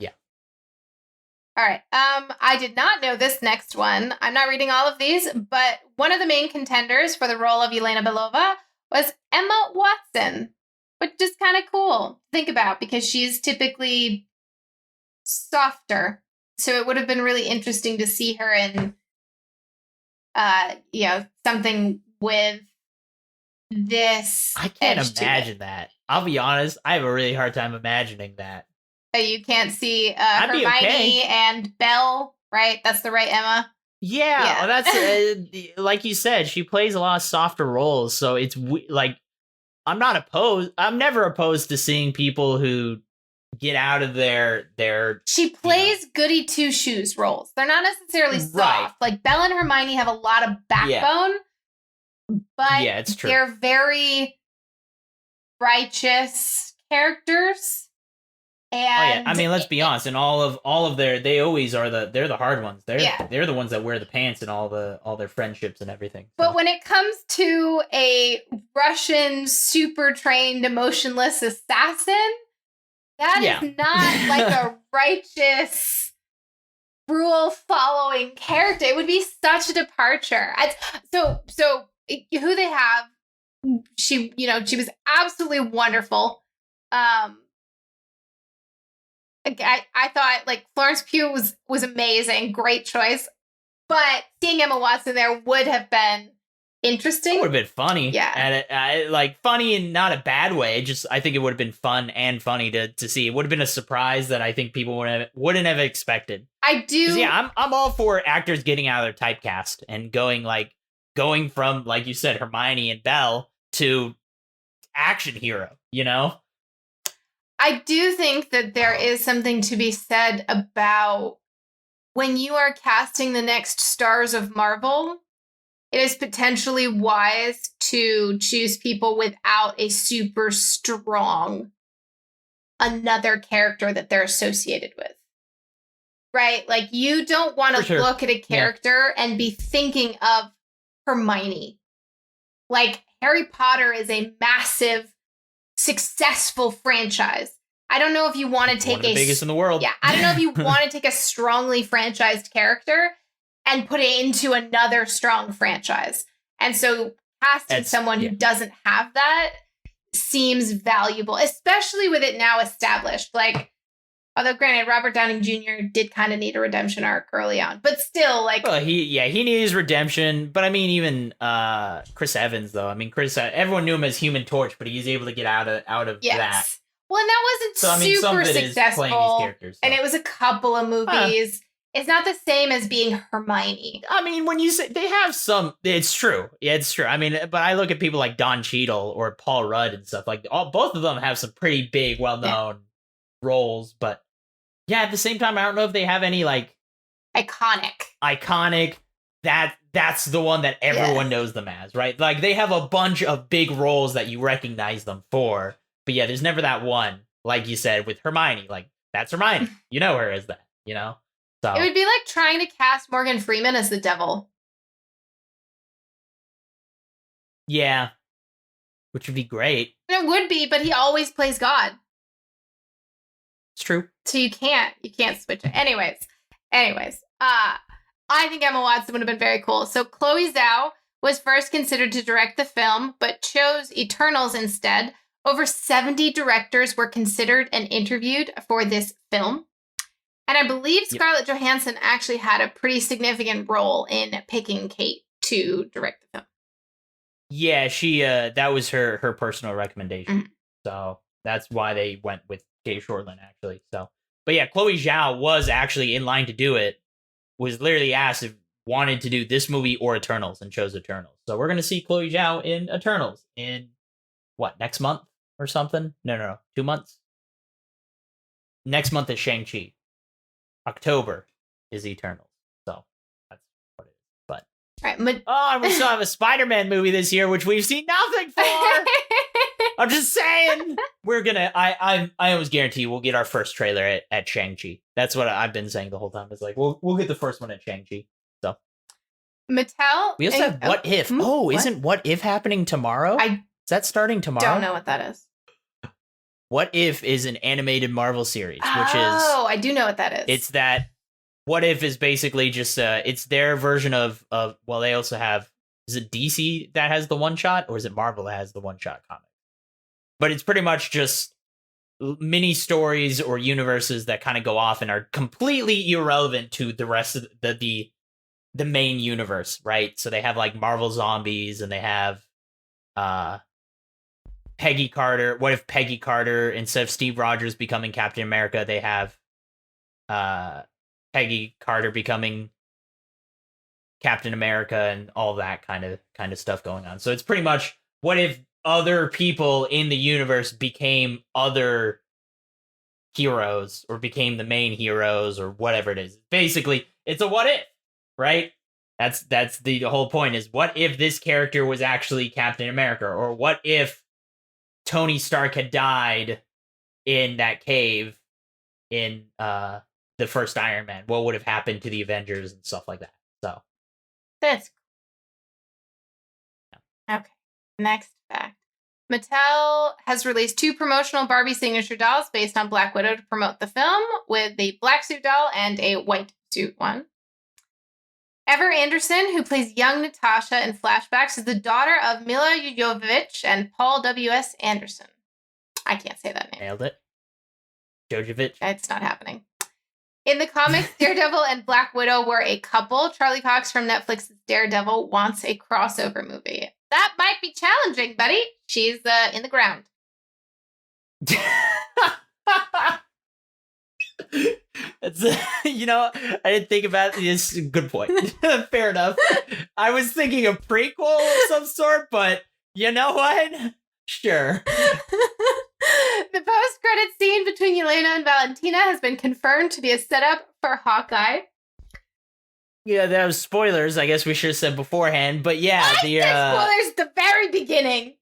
All right. I did not know this next one. I'm not reading all of these, but one of the main contenders for the role of Yelena Belova was Emma Watson, which is kind of cool to think about because she's typically softer. So it would have been really interesting to see her in, something with this. I can't imagine that. I'll be honest. I have a really hard time imagining that. You can't see Hermione and Belle, right? That's the right Emma. Yeah. Well, that's like you said. She plays a lot of softer roles, so it's like I'm not opposed. I'm never opposed to seeing people who get out of their. She plays goody two shoes roles. They're not necessarily soft. Right. Like Belle and Hermione have a lot of backbone, but it's true. They're very righteous characters. And I mean, let's be honest. In all of they always are they're the hard ones. They're the ones that wear the pants in all their friendships and everything. So. But when it comes to a Russian super trained emotionless assassin, that is not like a righteous rule following character. It would be such a departure. So who they have? She was absolutely wonderful. I thought like Florence Pugh was amazing, great choice, but seeing Emma Watson there would have been interesting. It would have been funny, yeah, and like funny in not a bad way. Just I think it would have been fun and funny to see. It would have been a surprise that I think people wouldn't have expected. I do, yeah. I'm all for actors getting out of their typecast and going from like you said Hermione and Belle to action hero. You know. I do think that there is something to be said about when you are casting the next stars of Marvel, it is potentially wise to choose people without a super strong another character that they're associated with. Right? Like you don't want to look at a character and be thinking of Hermione. Like Harry Potter is a massive successful franchise. I don't know if you want to take one of the biggest in the world. Yeah, I don't know if you want to take a strongly franchised character and put it into another strong franchise. And so casting someone who doesn't have that seems valuable, especially with it now established. Like, although granted, Robert Downey Jr. did kind of need a redemption arc early on, but still, like, well, he needed his redemption. But I mean, even Chris Evans, though. I mean, everyone knew him as Human Torch, but he's able to get out of that. Well, and that wasn't So I mean, some super of it is playing these successful, characters, and it was a couple of movies. It's not the same as being Hermione. I mean, when you say they have some, it's true. Yeah, it's true. I mean, but I look at people like Don Cheadle or Paul Rudd and stuff like both of them have some pretty big, well-known roles. But yeah, at the same time, I don't know if they have any like iconic. That's the one that everyone knows them as, right? Like they have a bunch of big roles that you recognize them for. But yeah, there's never that one, like you said, with Hermione. Like that's Hermione. You know her as that. You know. So. It would be like trying to cast Morgan Freeman as the devil. Yeah. Which would be great. It would be, but he always plays God. It's true. So you can't switch it. Anyways. I think Emma Watson would have been very cool. So Chloe Zhao was first considered to direct the film, but chose Eternals instead. Over 70 directors were considered and interviewed for this film. And I believe Scarlett Johansson actually had a pretty significant role in picking Kate to direct the film. Yeah, she that was her personal recommendation. Mm-hmm. So that's why they went with Kate Shortland, actually. So, but yeah, Chloe Zhao was actually in line to do it. Was literally asked if wanted to do this movie or Eternals, and chose Eternals. So we're gonna see Chloe Zhao in Eternals in what, next month or something? No, 2 months. Next month is Shang-Chi. October is Eternals. So that's what it is. But and we still have a Spider-Man movie this year, which we've seen nothing for. I'm just saying, we're gonna. I almost guarantee we'll get our first trailer at Shang-Chi. That's what I've been saying the whole time. It's like we'll get the first one at Shang-Chi. So Mattel. We also have What If. Isn't What If happening tomorrow? Is that starting tomorrow? Don't know what that is. What If is an animated Marvel series, which is... Oh, I do know what that is. It's that... What If is basically just... it's their version of... Well, they also have... Is it DC that has the one-shot? Or is it Marvel that has the one-shot comic? But it's pretty much just mini stories or universes that kind of go off and are completely irrelevant to the rest of the main universe, right? So they have, like, Marvel Zombies, and they have... Peggy Carter. What if Peggy Carter, instead of Steve Rogers becoming Captain America, they have Peggy Carter becoming Captain America, and all that kind of stuff going on. So it's pretty much what if other people in the universe became other heroes, or became the main heroes, or whatever it is. Basically, it's a what if, right? That's the whole point, is what if this character was actually Captain America, or what if Tony Stark had died in that cave in the first Iron Man? What would have happened to the Avengers and stuff like that? So that's cool. Okay. Next fact. Mattel has released 2 promotional Barbie signature dolls based on Black Widow to promote the film, with a black suit doll and a white suit one. Ever Anderson, who plays young Natasha in flashbacks, is the daughter of Mila Jovovich and Paul W.S. Anderson. I can't say that name. Nailed it. Jovovich. It's not happening. In the comics, Daredevil and Black Widow were a couple. Charlie Cox from Netflix's Daredevil wants a crossover movie. That might be challenging, buddy. She's in the ground. It's, I didn't think about this. Good point. Fair enough. I was thinking a prequel of some sort, but you know what? Sure. The post-credit scene between Yelena and Valentina has been confirmed to be a setup for Hawkeye. Yeah, that was spoilers. I guess we should have said beforehand, but yeah, I said spoilers at the very beginning.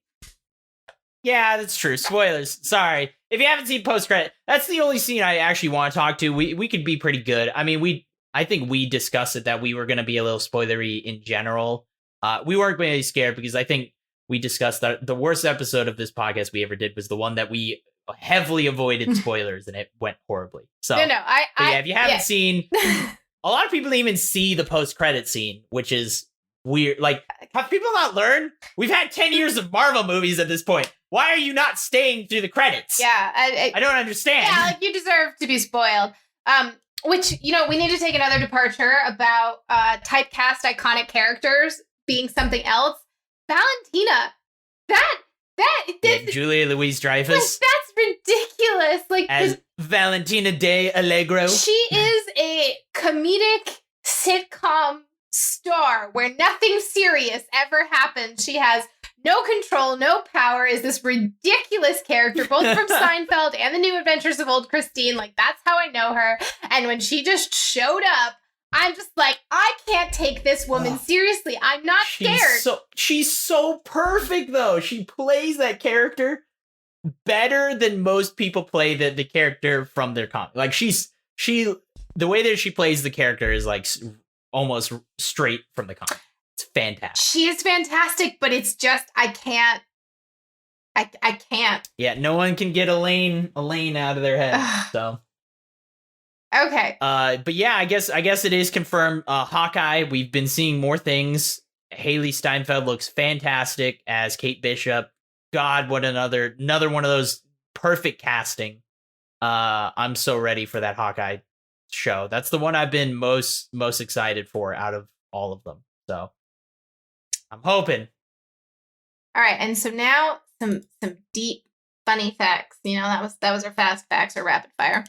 Yeah, that's true. Spoilers. Sorry. If you haven't seen post-credit, that's the only scene I actually want to talk to. We could be pretty good. I mean, I think we discussed it, that we were going to be a little spoilery in general. We weren't really scared, because I think we discussed that the worst episode of this podcast we ever did was the one that we heavily avoided spoilers, and it went horribly. So, if you haven't seen, a lot of people didn't even see the post-credit scene, which is weird. Like, have people not learned? We've had 10 years of Marvel movies at this point. Why are you not staying through the credits? Yeah. I don't understand. Yeah, like, you deserve to be spoiled. Which, we need to take another departure about typecast iconic characters being something else. Valentina. That Julia Louis-Dreyfus. Like, that's ridiculous. Like as Valentina de Allegro. She is a comedic sitcom star where nothing serious ever happens. She has no control, no power, is this ridiculous character, both from Seinfeld and The New Adventures of Old Christine. Like, that's how I know her. And when she just showed up, I'm just like, I can't take this woman seriously. I'm not scared. She's so perfect, though. She plays that character better than most people play the character from their comic. Like, the way that she plays the character is like almost straight from the comic. It's fantastic. She is fantastic, but it's just I can't. Yeah, no one can get Elaine out of their head. So okay. But yeah, I guess it is confirmed. Hawkeye. We've been seeing more things. Haley Steinfeld looks fantastic as Kate Bishop. God, what another one of those perfect casting. I'm so ready for that Hawkeye show. That's the one I've been most excited for out of all of them. So I'm hoping. All right, and so now some deep, funny facts. You know, that was our fast facts or rapid fire.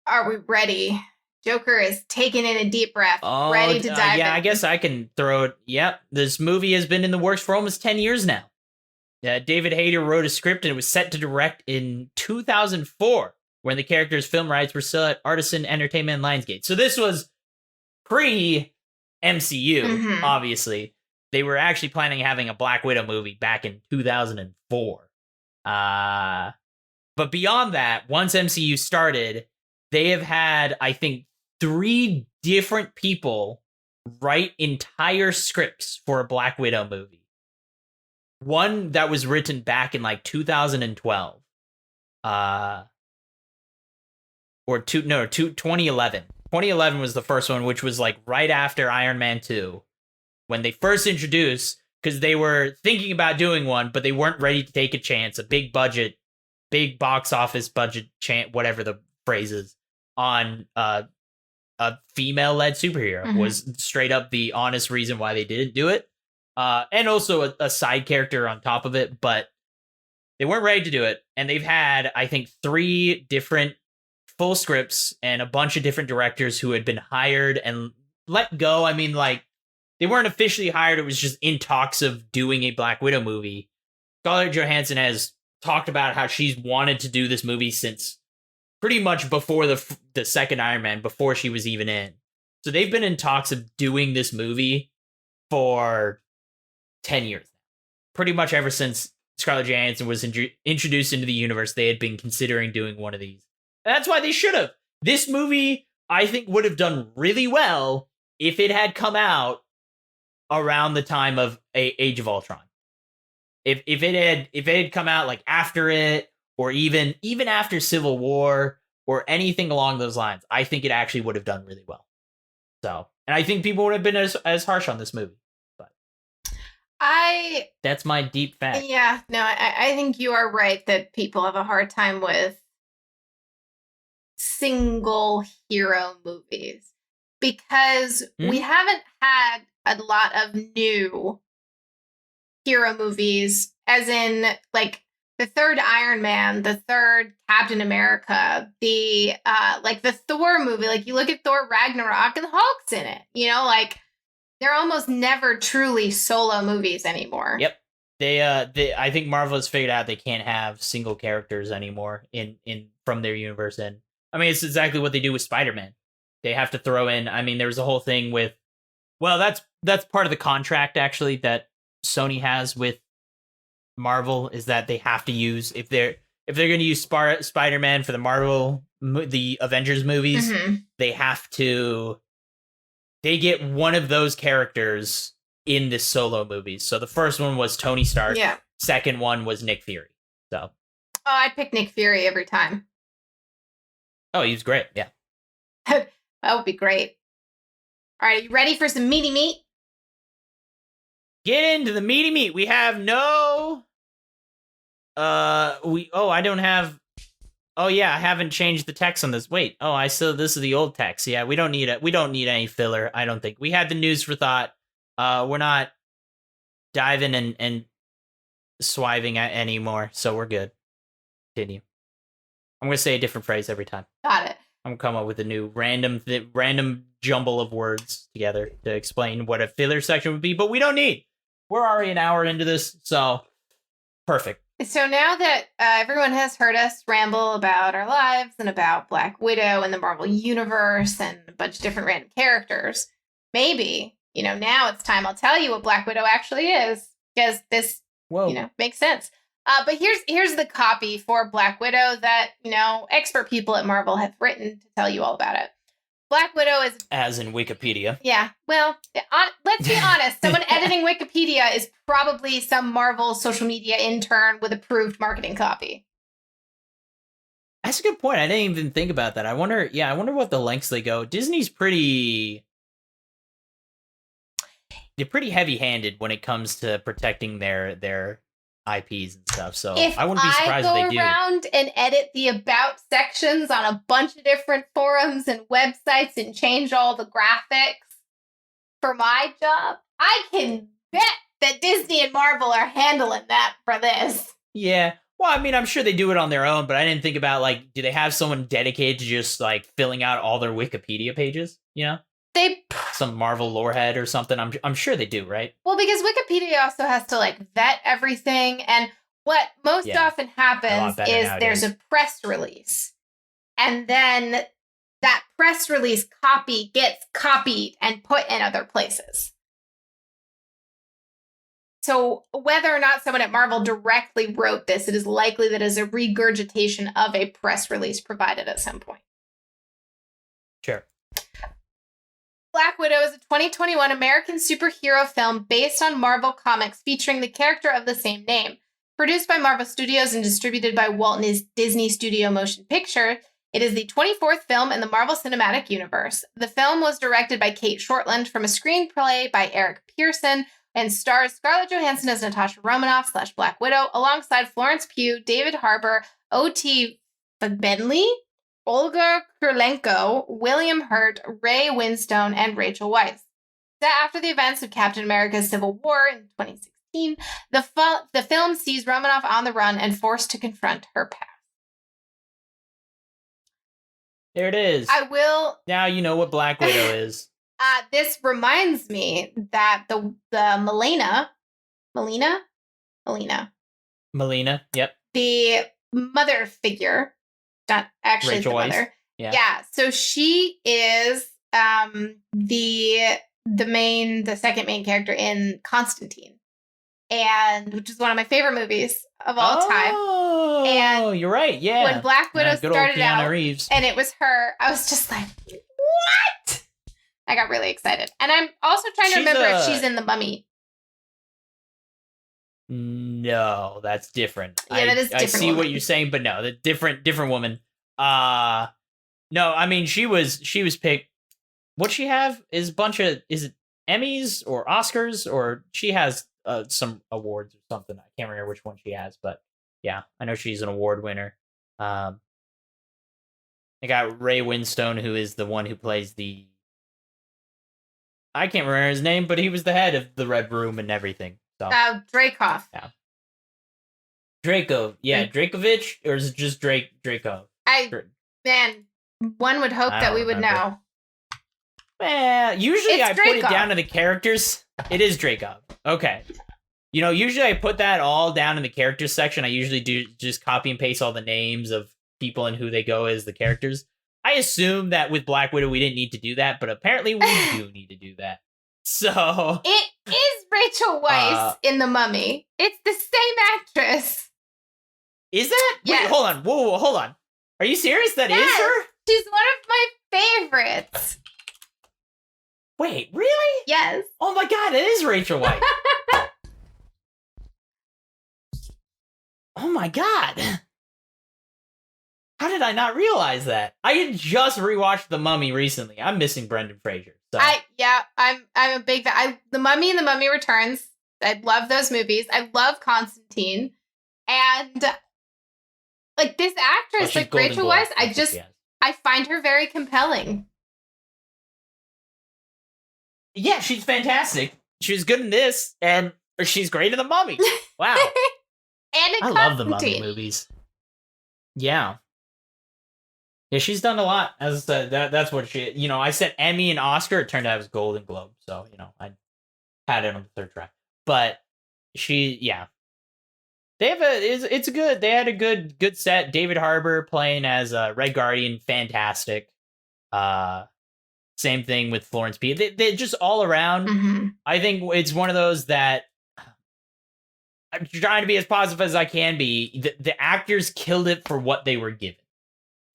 Are we ready? Joker is taking in a deep breath, ready to dive in. Yeah, I guess I can throw it. Yep, this movie has been in the works for almost 10 years now. David Hayter wrote a script and it was set to direct in 2004, when the character's film rights were still at Artisan Entertainment and Lionsgate. So this was pre-MCU, obviously. They were actually planning on having a Black Widow movie back in 2004. But beyond that, once MCU started, they have had, I think, 3 different people write entire scripts for a Black Widow movie. One that was written back in like 2012. 2011. 2011 was the first one, which was like right after Iron Man 2. When they first introduced, because they were thinking about doing one, but they weren't ready to take a chance, a big budget, big box office budget chance, whatever the phrase is, on a female-led superhero was straight up the honest reason why they didn't do it. And also a side character on top of it, but they weren't ready to do it. And they've had, I think, 3 different full scripts and a bunch of different directors who had been hired and let go. I mean, like, they weren't officially hired. It was just in talks of doing a Black Widow movie. Scarlett Johansson has talked about how she's wanted to do this movie since pretty much before the second Iron Man, before she was even in. So they've been in talks of doing this movie for 10 years. Pretty much ever since Scarlett Johansson was introduced into the universe, they had been considering doing one of these. And that's why they should have. This movie, I think, would have done really well if it had come out around the time of Age of Ultron. If it had come out like after it, or even after Civil War, or anything along those lines, I think it actually would have done really well. So, and I think people would have been as harsh on this movie. But that's my deep fact. Yeah, no, I think you are right that people have a hard time with single hero movies because we haven't had a lot of new hero movies, as in like the third Iron Man, the third Captain America, the Thor movie. Like, you look at Thor Ragnarok and the Hulk's in it. You know, like, they're almost never truly solo movies anymore. Yep. They I think Marvel has figured out they can't have single characters anymore in from their universe. And I mean, it's exactly what they do with Spider-Man. They have to throw in, I mean, there was a whole thing with, well, that's part of the contract actually that Sony has with Marvel, is that they have to use, if they're going to use Spider-Man for the Avengers movies, they get one of those characters in the solo movies. So the first one was Tony Stark. Yeah. Second one was Nick Fury. So. Oh, I'd pick Nick Fury every time. Oh, he was great. Yeah. That would be great. All right, are you ready for some meaty meat? Get into the meaty meat. We have no. I don't have. Oh yeah, I haven't changed the text on this. Wait. Oh, this is the old text. Yeah, we don't need it. We don't need any filler. I don't think we had the news for thought. We're not diving and swiving at anymore, so we're good. continue. I'm going to say a different phrase every time. Got it. I'm going to come up with a new random jumble of words together to explain what a filler section would be, but we don't need. We're already an hour into this, so perfect. So now that everyone has heard us ramble about our lives and about Black Widow and the Marvel Universe and a bunch of different random characters, maybe, now it's time I'll tell you what Black Widow actually is, because this, makes sense. But here's the copy for Black Widow that, expert people at Marvel have written to tell you all about it. Black Widow is... As in Wikipedia. Yeah, well, let's be honest. Someone editing Wikipedia is probably some Marvel social media intern with approved marketing copy. That's a good point. I didn't even think about that. I wonder what the lengths they go. Disney's pretty... They're pretty heavy-handed when it comes to protecting their IPs and stuff, so I wouldn't be surprised if they do. If I go around and edit the about sections on a bunch of different forums and websites and change all the graphics for my job, I can bet that Disney and Marvel are handling that for this. Yeah. Well, I mean, I'm sure they do it on their own, but I didn't think about, do they have someone dedicated to just, filling out all their Wikipedia pages, Some Marvel lore head or something. I'm sure they do, right? Well, because Wikipedia also has to vet everything, and what most often happens is there's a press release, and then that press release copy gets copied and put in other places. So whether or not someone at Marvel directly wrote this, it is likely that it is a regurgitation of a press release provided at some point. Sure. Black Widow is a 2021 American superhero film based on Marvel Comics featuring the character of the same name. Produced by Marvel Studios and distributed by Walt Disney Studio Motion Picture, it is the 24th film in the Marvel Cinematic Universe. The film was directed by Kate Shortland from a screenplay by Eric Pearson and stars Scarlett Johansson as Natasha Romanoff / Black Widow alongside Florence Pugh, David Harbour, O.T. Bentley, Olga Kurylenko, William Hurt, Ray Winstone, and Rachel Weisz. Set after the events of Captain America's Civil War in 2016, the film sees Romanoff on the run and forced to confront her past. There it is. Now you know what Black Widow is. This reminds me that the Melina, yep. The mother figure, not actually Rachel the mother. Weisz. Yeah, so she is the second main character in Constantine, and which is one of my favorite movies of all time. Oh, and you're right. Yeah, when Black Widow started out, Reeves. And it was her, I was just like, what? I got really excited, and I'm also trying to remember if she's in The Mummy. No, that's different. Yeah, that is different. I see what you're saying, but no, the different woman. No, I mean she was picked. What she have is a bunch of, is it Emmys or Oscars, or she has some awards or something. I can't remember which one she has, but yeah, I know she's an award winner. I got Ray Winstone, who is the one who plays the, I can't remember his name, but he was the head of the Red Room and everything. So. Dreykov. Yeah. Draco. Yeah, Drakovich, or is it just Draco? Man, one would hope that we would know. Usually I put it down to the characters. It is Draco. Okay. Usually I put that all down in the characters section. I usually do just copy and paste all the names of people and who they go as the characters. I assume that with Black Widow we didn't need to do that, but apparently we do need to do that. So it is Rachel Weisz in The Mummy. It's the same actress. Is that? Yes. Wait, hold on. Whoa, hold on. Are you serious? That is her? She's one of my favorites. Wait, really? Yes. Oh my god, it is Rachel Weisz. Oh my god. How did I not realize that? I had just rewatched The Mummy recently. I'm missing Brendan Fraser. So. I'm a big fan. The Mummy and The Mummy Returns. I love those movies. I love Constantine. And this actress, Rachel Weisz, I find her very compelling. Yeah, she's fantastic. She was good in this, and she's great in The Mummy. Wow. And in I love The Mummy movies. Yeah. Yeah, she's done a lot. As I said, that's what she. I said Emmy and Oscar. It turned out it was Golden Globe. So I had it on the third try. But yeah, they have it's good. They had a good set. David Harbour playing as Red Guardian, fantastic. Same thing with Florence Pugh. They just all around. Mm-hmm. I think it's one of those that I'm trying to be as positive as I can be. The actors killed it for what they were given.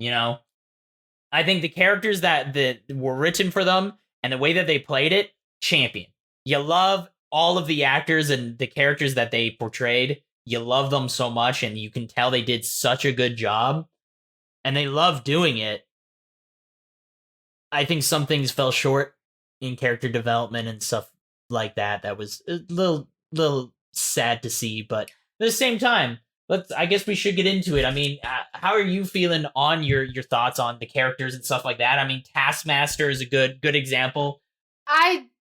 I think the characters that were written for them and the way that they played it, champion. You love all of the actors and the characters that they portrayed. You love them so much, and you can tell they did such a good job, and they love doing it. I think some things fell short in character development and stuff like that. That was a little sad to see, but at the same time, I guess we should get into it. I mean, how are you feeling on your thoughts on the characters and stuff like that? I mean, Taskmaster is a good example.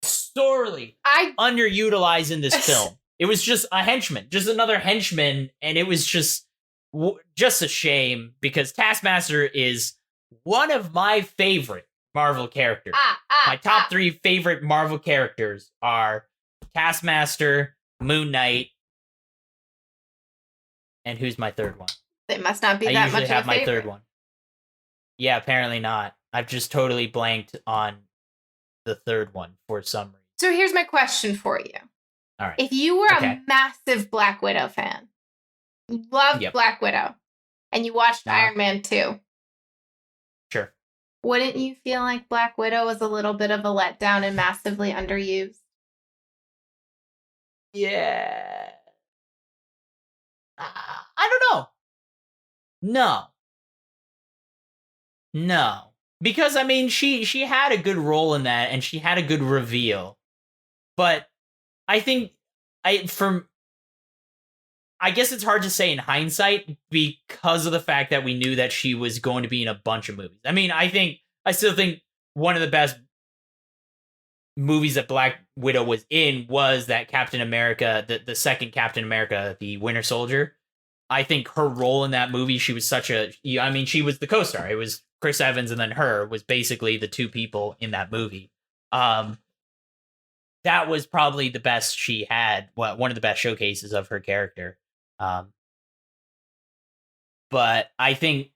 Sorely underutilized in this film. It was just a henchman, just another henchman, and it was just a shame because Taskmaster is one of my favorite Marvel characters. My top 3 favorite Marvel characters are Taskmaster, Moon Knight, and who's my third one? It must not be that much. I usually have my third one. Yeah, apparently not. I've just totally blanked on the third one for some reason. So here's my question for you. All right. If you were a massive Black Widow fan, you loved Black Widow, and you watched Iron Man 2. Sure. Wouldn't you feel like Black Widow was a little bit of a letdown and massively underused? Yeah. I don't know. No. Because, I mean, she had a good role in that, and she had a good reveal. But I think, I guess it's hard to say in hindsight because of the fact that we knew that she was going to be in a bunch of movies. I mean, I still think one of the best movies that Black Widow was in was that Captain America, the second Captain America, the Winter Soldier. I think her role in that movie, she was she was the co-star. It was Chris Evans and then her was basically the two people in that movie. That was probably the best she had. Well, one of the best showcases of her character. But I think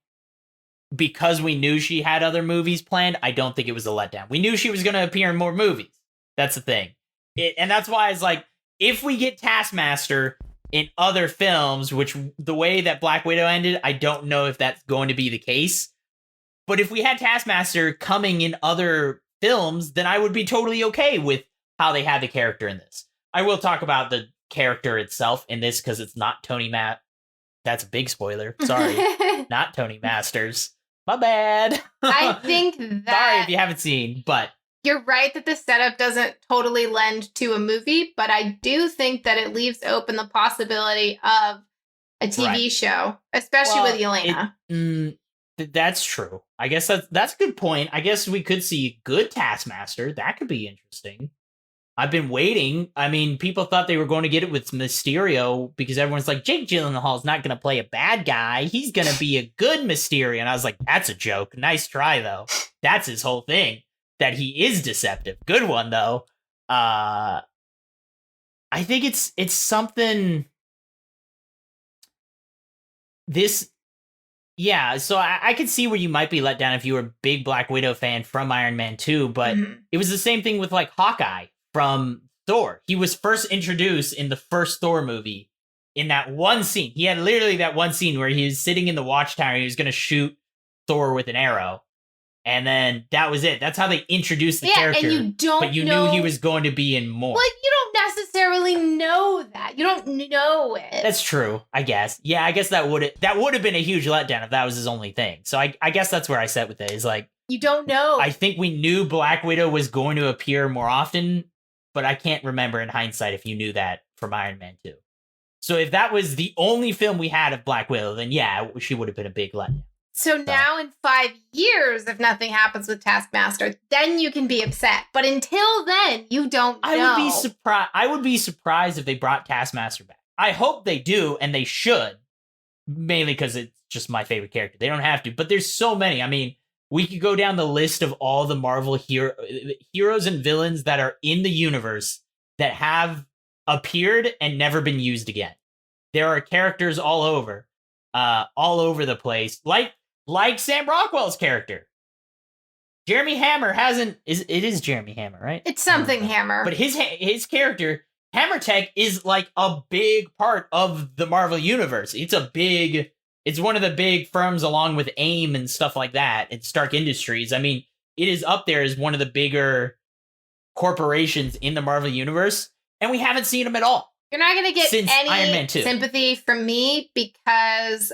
because we knew she had other movies planned, I don't think it was a letdown. We knew she was going to appear in more movies. That's the thing. And that's why it's like, if we get Taskmaster in other films, which the way that Black Widow ended, I don't know if that's going to be the case. But if we had Taskmaster coming in other films, then I would be totally okay with how they had the character in this. I will talk about the character itself in this because it's not Tony That's a big spoiler. Sorry. Not Tony Masters. My bad. I think that... Sorry if you haven't seen, but... You're right that the setup doesn't totally lend to a movie, but I do think that it leaves open the possibility of a TV show, especially with Yelena. That's true. I guess that's a good point. I guess we could see good Taskmaster. That could be interesting. I've been waiting. I mean, people thought they were going to get it with Mysterio because everyone's like, Jake Gyllenhaal's not going to play a bad guy. He's going to be a good Mysterio. And I was like, that's a joke. Nice try, though. That's his whole thing, that he is deceptive. Good one, though. I think it's something... Yeah, so I could see where you might be let down if you were a big Black Widow fan from Iron Man 2, but it was the same thing with, like, Hawkeye from Thor. He was first introduced in the first Thor movie in that one scene. He had literally that one scene where he was sitting in the watchtower and he was going to shoot Thor with an arrow. And then that was it. That's how they introduced the character. But you knew he was going to be in more. Well, you don't necessarily know that. You don't know it. That's true, I guess. Yeah, I guess that would have been a huge letdown if that was his only thing. So I guess that's where I sat with it. Is like, you don't know. I think we knew Black Widow was going to appear more often, but I can't remember in hindsight if you knew that from Iron Man 2. So if that was the only film we had of Black Widow, then yeah, she would have been a big letdown. So now in 5 years, if nothing happens with Taskmaster, then you can be upset. But until then, you don't know. I would be surprised if they brought Taskmaster back. I hope they do, and they should. mainly because it's just my favorite character. They don't have to, but there's so many. I mean, we could go down the list of all the Marvel heroes and villains that are in the universe that have appeared and never been used again. There are characters all over the place, like Sam Rockwell's character. Jeremy Hammer it is Jeremy Hammer, right? It's something Hammer. But his character, Hammer Tech, is like a big part of the Marvel universe. It's one of the big firms along with AIM and stuff like that, and Stark Industries. I mean, it is up there as one of the bigger corporations in the Marvel universe, and we haven't seen them at all. You're not going to get since any Iron Man 2. Sympathy from me because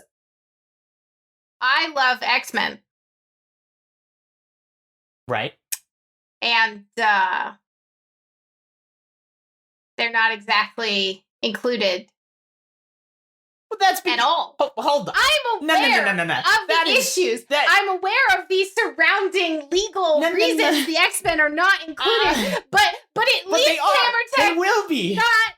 I love X-Men. Right. And they're not exactly included. Well, that's at all. Hold on. I'm aware of the issues. I'm aware of the surrounding legal reasons the X-Men are not included. But at least Hammer Tech they will be not,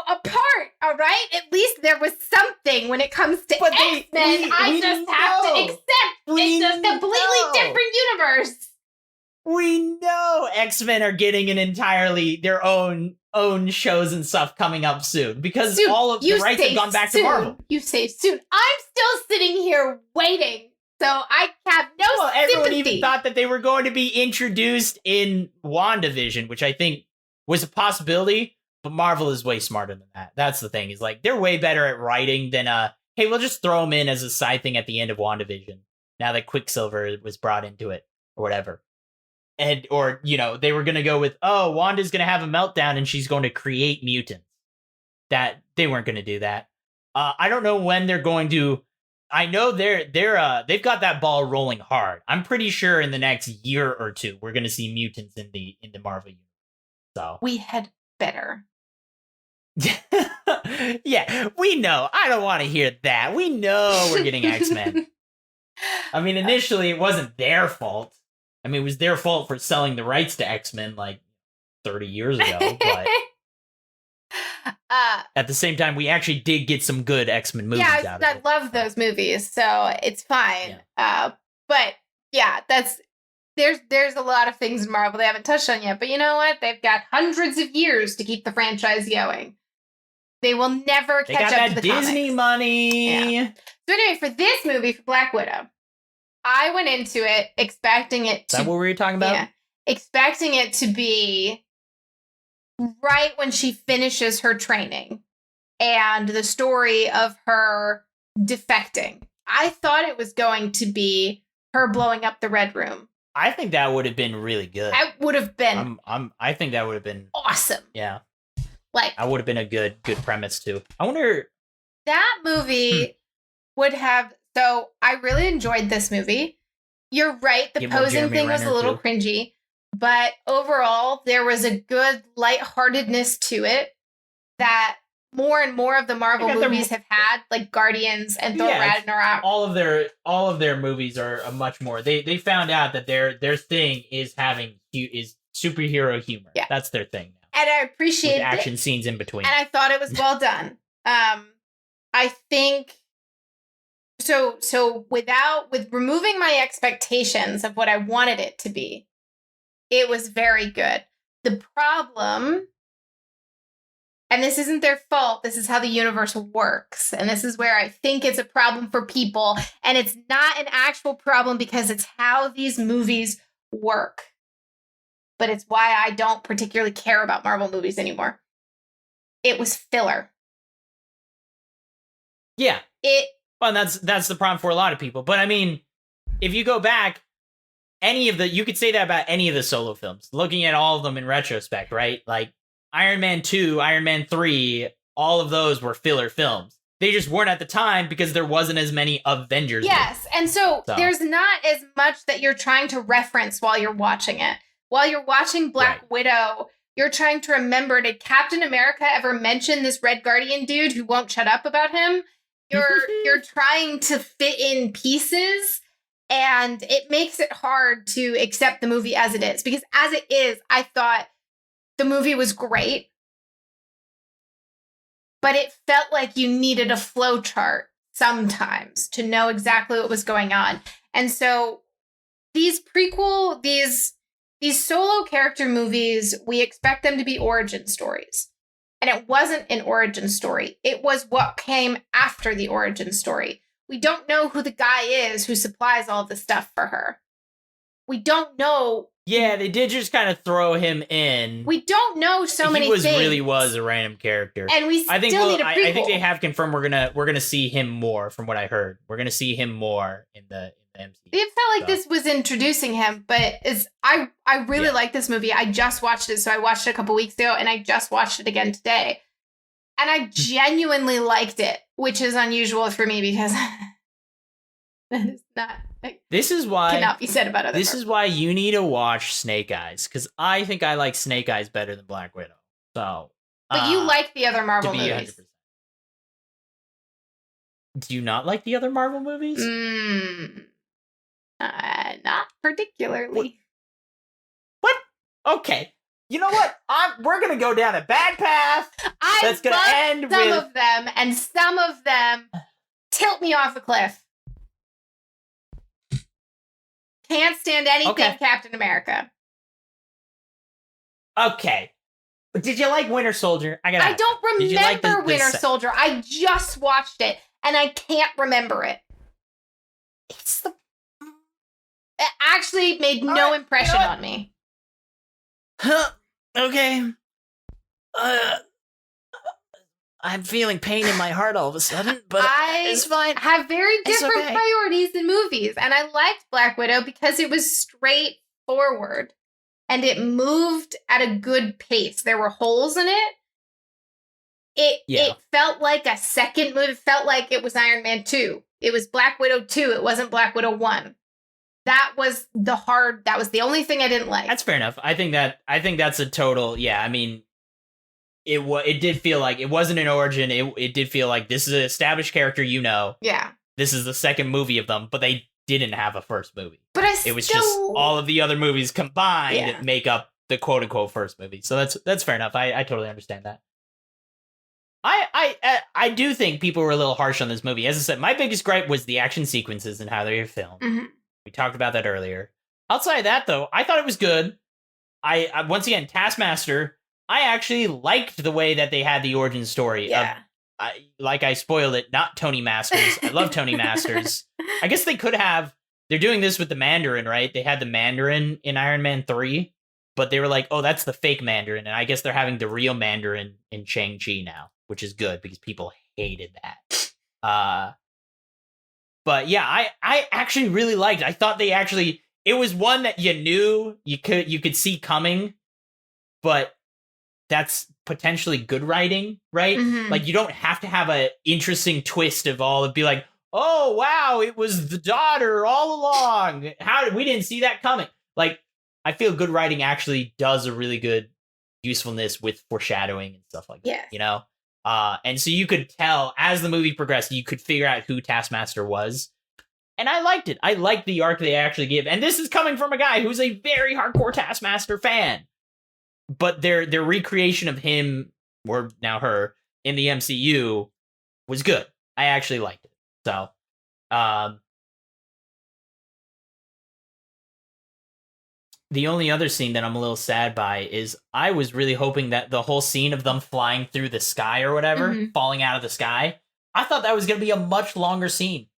a part. All right. At least there was something when it comes to X-Men. I just have to accept it's a completely different universe. We know X-Men are getting an entirely their own shows and stuff coming up soon because all of the rights have gone back to Marvel. You say soon. I'm still sitting here waiting, so I have no sympathy. Everyone even thought that they were going to be introduced in WandaVision, which I think was a possibility, but Marvel is way smarter than that. That's the thing. Is like they're way better at writing than hey, we'll just throw them in as a side thing at the end of WandaVision. Now that Quicksilver was brought into it or whatever. Or they were going to go with, Wanda's going to have a meltdown and she's going to create mutants. That they weren't going to do that. I don't know when they're going to. I know they've got that ball rolling hard. I'm pretty sure in the next year or two we're going to see mutants in the Marvel universe. So we had better. Yeah, we know. I don't want to hear that. We know we're getting X-Men. I mean, initially it wasn't their fault. I mean, it was their fault for selling the rights to X-Men like 30 years ago, but at the same time, we actually did get some good X-Men movies out of it. Yeah, I love those movies, so it's fine. Yeah. But yeah, there's a lot of things in Marvel they haven't touched on yet, but you know what? They've got hundreds of years to keep the franchise going. They will never catch up to the Disney comics. Money. Yeah. So anyway, for this movie, for Black Widow, I went into it expecting it to... Is that what we were talking about? Yeah. Expecting it to be right when she finishes her training and the story of her defecting. I thought it was going to be her blowing up the Red Room. I think that would have been really good. That would have been... I think that would have been... awesome. Yeah. Like... that would have been a good premise, too. I wonder... that movie would have... So, I really enjoyed this movie. You're right, the posing thing was a little cringy, but overall, there was a good lightheartedness to it that more and more of the Marvel movies have had, like Guardians and Thor Ragnarok. All of their movies are a much more. They found out that their thing is superhero humor. Yeah. That's their thing now. And I appreciate action scenes in between. And I thought it was well done. I think So with removing my expectations of what I wanted it to be, it was very good. The problem, and this isn't their fault, this is how the universe works. And this is where I think it's a problem for people. And it's not an actual problem because it's how these movies work. But it's why I don't particularly care about Marvel movies anymore. It was filler. Yeah. Well, that's the problem for a lot of people. But I mean, if you go back, you could say that about any of the solo films, looking at all of them in retrospect, right? Like Iron Man 2, Iron Man 3, all of those were filler films. They just weren't at the time because there wasn't as many Avengers. Yes, and so there's not as much that you're trying to reference while you're watching it. While you're watching Black Widow, you're trying to remember, did Captain America ever mention this Red Guardian dude who won't shut up about him? You're trying to fit in pieces, and it makes it hard to accept the movie as it is. Because as it is, I thought the movie was great, but it felt like you needed a flow chart. sometimes to know exactly what was going on. And so these solo character movies, we expect them to be origin stories. And it wasn't an origin story. It was what came after the origin story. We don't know who the guy is who supplies all the stuff for her. We don't know. Yeah, they did just kind of throw him in. We don't know many things. He really was a random character. And we still need a prequel. I think they have confirmed we're gonna see him more, from what I heard. We're gonna see him more in the MCU. It felt like this was introducing him, but I really like this movie. I just watched it, so I watched it a couple weeks ago, and I just watched it again today. And I genuinely liked it, which is unusual for me because it's not. This is why cannot be said about other. This is why you need to watch Snake Eyes, because I think I like Snake Eyes better than Black Widow. So, but you like the other Marvel movies. 100%. Do you not like the other Marvel movies? Not particularly. What? Okay. You know what? We're gonna go down a bad path. That's gonna end with some of them, and some of them tilt me off a cliff. Can't stand anything Captain America. Okay. But did you like Winter Soldier? I don't remember Winter Soldier. I just watched it, and I can't remember it. It actually made no impression on me. Huh. Okay. I'm feeling pain in my heart all of a sudden, but it's fine. I have very different priorities in movies, and I liked Black Widow because it was straightforward, and it moved at a good pace. There were holes in it. It felt like a second movie. It felt like it was Iron Man 2. It was Black Widow 2. It wasn't Black Widow 1. That was the only thing I didn't like. That's fair enough. I think that's a total, I mean, it did feel like it wasn't an origin. It did feel like this is an established character, Yeah. This is the second movie of them, but they didn't have a first movie. But it was just all of the other movies combined make up the quote unquote first movie. So that's fair enough. I totally understand that. I do think people were a little harsh on this movie. As I said, my biggest gripe was the action sequences and how they were filmed. Mm-hmm. We talked about that earlier. Outside of that, though, I thought it was good. I once again, Taskmaster, I actually liked the way that they had the origin story. Yeah. I spoiled it, not Tony Masters. I love Tony Masters. I guess they could have. They're doing this with the Mandarin, right? They had the Mandarin in Iron Man 3, but they were like, oh, that's the fake Mandarin. And I guess they're having the real Mandarin in Shang-Chi now, which is good because people hated that. But yeah, I actually really liked it. I thought it was one that you knew you could see coming, but that's potentially good writing, right? Mm-hmm. Like, you don't have to have an interesting twist of all and be like, oh wow, it was the daughter all along. We didn't see that coming? Like, I feel good writing actually does a really good usefulness with foreshadowing and stuff like that, and so you could tell as the movie progressed, you could figure out who Taskmaster was. And I liked it. I liked the arc they actually give. And this is coming from a guy who's a very hardcore Taskmaster fan. But their recreation of him, or now her, in the MCU was good. I actually liked it. So, the only other scene that I'm a little sad by is I was really hoping that the whole scene of them flying through the sky or whatever, falling out of the sky, I thought that was going to be a much longer scene.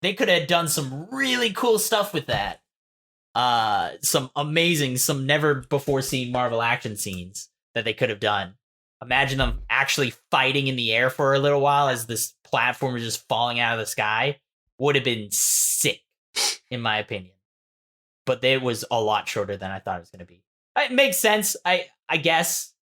They could have done some really cool stuff with that. Some never before seen Marvel action scenes that they could have done. Imagine them actually fighting in the air for a little while as this platform is just falling out of the sky. Would have been sick, in my opinion. But it was a lot shorter than I thought it was going to be. It makes sense, I guess.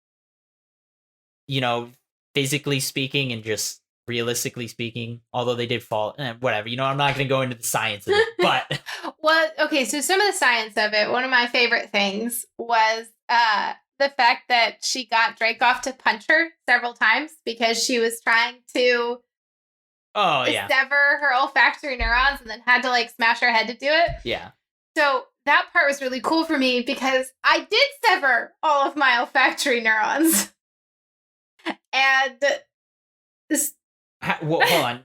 Physically speaking and just realistically speaking, although they did fall, whatever. I'm not going to go into the science of it, but... Well, okay, so some of the science of it, one of my favorite things was the fact that she got Dracoff to punch her several times because she was trying to sever her olfactory neurons and then had to, smash her head to do it. Yeah. So that part was really cool for me because I did sever all of my olfactory neurons. And this... Hold on.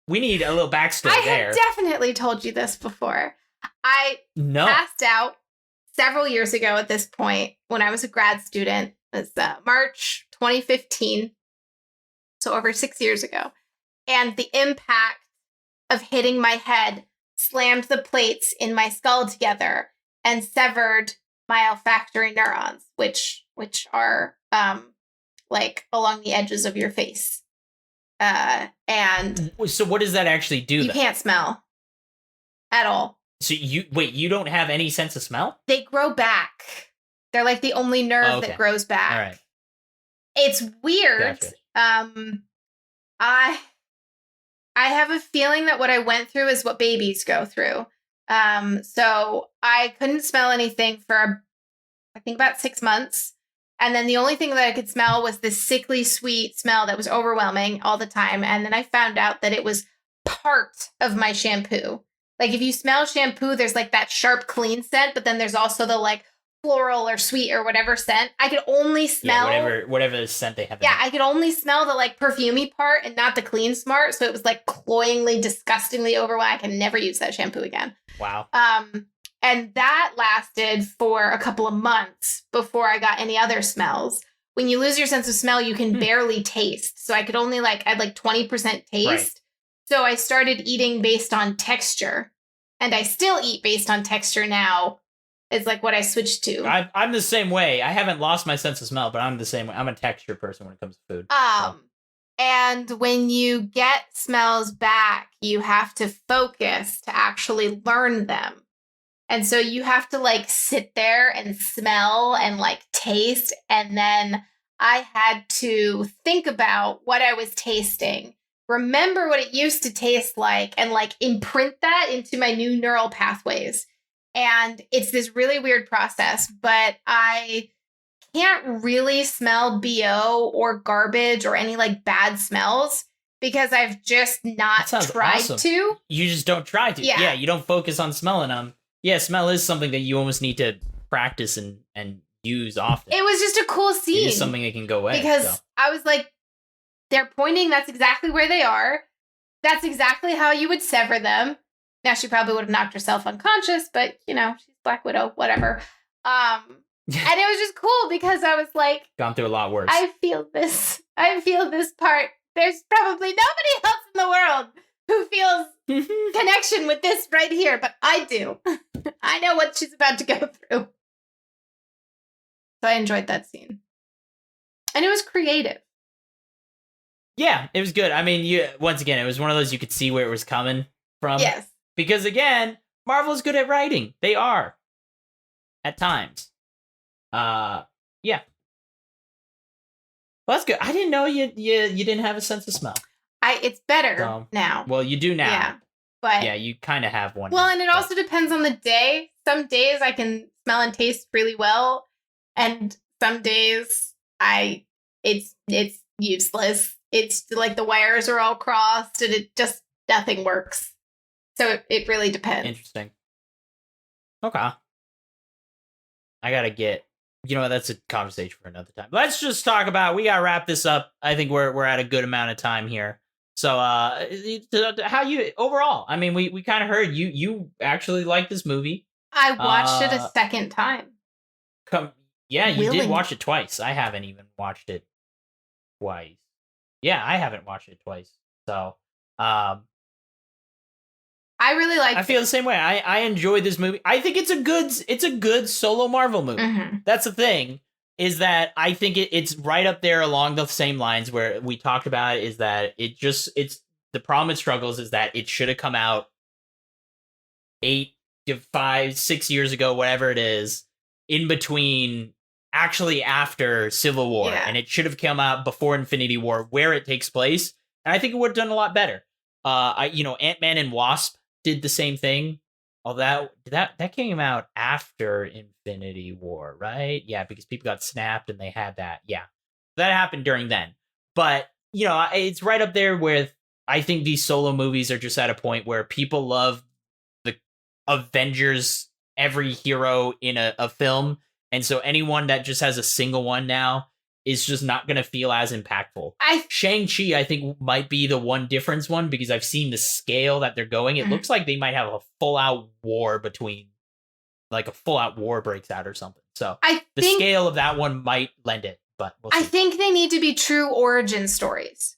we need a little backstory there. I have definitely told you this before. I passed out several years ago at this point when I was a grad student. It was March 2015, so over 6 years ago. And the impact of hitting my head slammed the plates in my skull together and severed my olfactory neurons, which are like along the edges of your face. And so what does that actually do? You can't smell at all. So you don't have any sense of smell? They grow back. They're like the only nerve that grows back. All right. It's weird. Gotcha. I have a feeling that what I went through is what babies go through. So I couldn't smell anything for, I think, about 6 months. And then the only thing that I could smell was this sickly sweet smell that was overwhelming all the time. And then I found out that it was part of my shampoo. Like if you smell shampoo, there's like that sharp, clean scent, but then there's also the like floral or sweet or whatever scent. I could only smell whatever scent they have. Yeah, I could only smell the like perfumey part and not the clean smart. So it was like cloyingly, disgustingly overwhelming. I can never use that shampoo again. Wow. And that lasted for a couple of months before I got any other smells. When you lose your sense of smell, you can barely taste. So I could only I had 20% taste. Right. So I started eating based on texture. And I still eat based on texture now. It's like what I switched to. I'm the same way. I haven't lost my sense of smell, but I'm the same way. I'm a texture person when it comes to food. And when you get smells back, you have to focus to actually learn them. And so you have to sit there and smell and taste. And then I had to think about what I was tasting, remember what it used to taste like, and imprint that into my new neural pathways. And it's this really weird process, but I can't really smell BO or garbage or any bad smells because I've just not tried to. You just don't try to. Yeah, you don't focus on smelling them. Yeah, smell is something that you almost need to practice and use often. It was just a cool scene. It is something that can go away. Because I was like, they're pointing, that's exactly where they are. That's exactly how you would sever them. Now, she probably would have knocked herself unconscious, but, she's Black Widow, whatever. And it was just cool because I was like... Gone through a lot worse. I feel this part. There's probably nobody else in the world who feels connection with this right here, but I do. I know what she's about to go through. So I enjoyed that scene. And it was creative. Yeah, it was good. I mean, once again, it was one of those you could see where it was coming from. Yes. Because again, Marvel's good at writing. They are. At times. Yeah. Well, that's good. I didn't know you didn't have a sense of smell. It's better now. Well, you do now. Yeah. But yeah, you kind of have one. Well, now, and it also depends on the day. Some days I can smell and taste really well, and some days it's useless. It's the wires are all crossed and it just nothing works. So it really depends. Interesting. Okay. I gotta get. That's a conversation for another time. Let's just talk about. We gotta wrap this up. I think we're at a good amount of time here. So, how you overall? I mean, we kind of heard you actually like this movie. I watched it a second time. You did watch it twice. I haven't even watched it twice. Yeah, I haven't watched it twice. So, I really like. I feel the same way. I enjoy this movie. I think it's a good solo Marvel movie. Mm-hmm. That's the thing. Is that I think it's right up there along the same lines where we talked about it, is that it's the problem it struggles is that it should have come out 8 to 5, 6 years ago, whatever it is, in between actually after Civil War. Yeah. And it should have come out before Infinity War where it takes place. And I think it would have done a lot better. Ant-Man and Wasp did the same thing. Although that came out after Infinity War, right? Yeah, because people got snapped and they had that. Yeah, that happened during then. But, it's right up there with, I think these solo movies are just at a point where people love the Avengers, every hero in a film. And so anyone that just has a single one now is just not going to feel as impactful. Shang-Chi, I think, might be the one difference one, because I've seen the scale that they're going. It looks like they might have a full-out war between, like a full-out war breaks out or something. So the scale of that one might lend it, but we'll see. I think they need to be true origin stories.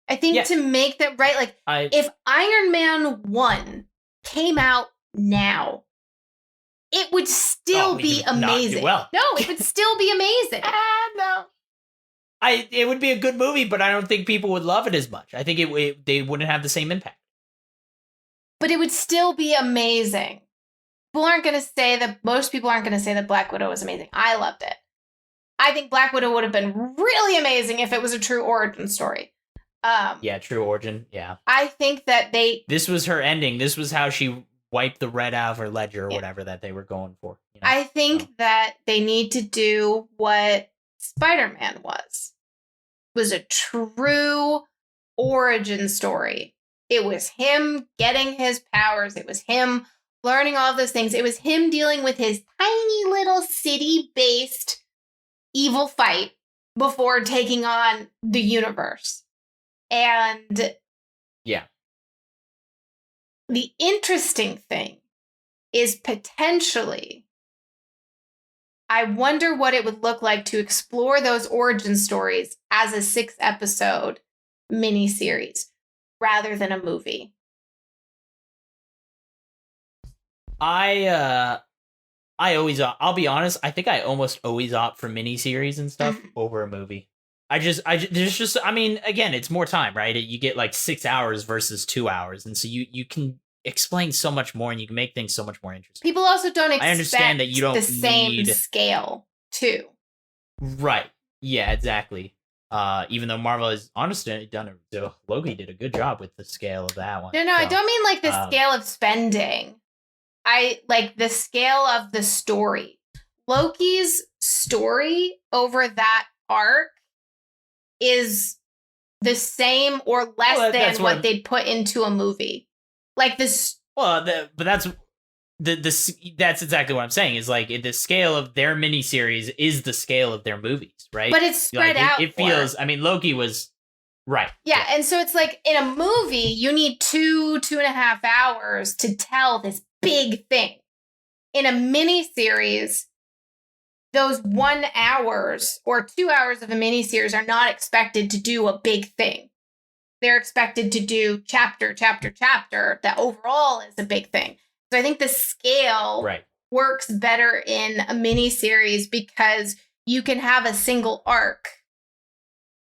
I think to make that right, like, if Iron Man 1 came out now, it would still be amazing. No, it would still be amazing. No. It would be a good movie, but I don't think people would love it as much. I think they wouldn't have the same impact. But it would still be amazing. Most people aren't going to say that Black Widow was amazing. I loved it. I think Black Widow would have been really amazing if it was a true origin story. True origin. Yeah. I think that this was her ending. This was how she wiped the red out of her ledger or whatever that they were going for. You know? I think that they need to do what Spider-Man was a true origin story. It was him getting his powers. It was him learning all of those things. It was him dealing with his tiny little city-based evil fight before taking on the universe. And the interesting thing is potentially, I wonder what it would look like to explore those origin stories as a 6-episode miniseries rather than a movie. I'll be honest, I think I almost always opt for miniseries and stuff over a movie. I mean, again, it's more time, right? You get like 6 hours versus 2 hours. And so you can explain so much more and you can make things so much more interesting. People also don't expect I understand that you don't the same scale, too. Right. Yeah, exactly. Even though Marvel has honestly Loki did a good job with the scale of that one. No, I don't mean like the scale of spending. I like the scale of the story. Loki's story over that arc is the same or less than what they'd put into a movie. Like this. Well, but that's exactly what I'm saying. Is like the scale of their miniseries is the scale of their movies, right? But it's spread out. It feels. I mean, Loki was right. Yeah, and so it's like in a movie, you need 2.5 hours to tell this big thing. In a miniseries, those 1 hours or 2 hours of a miniseries are not expected to do a big thing. They're expected to do chapter that overall is a big thing. So I think the scale works better in a miniseries because you can have a single arc.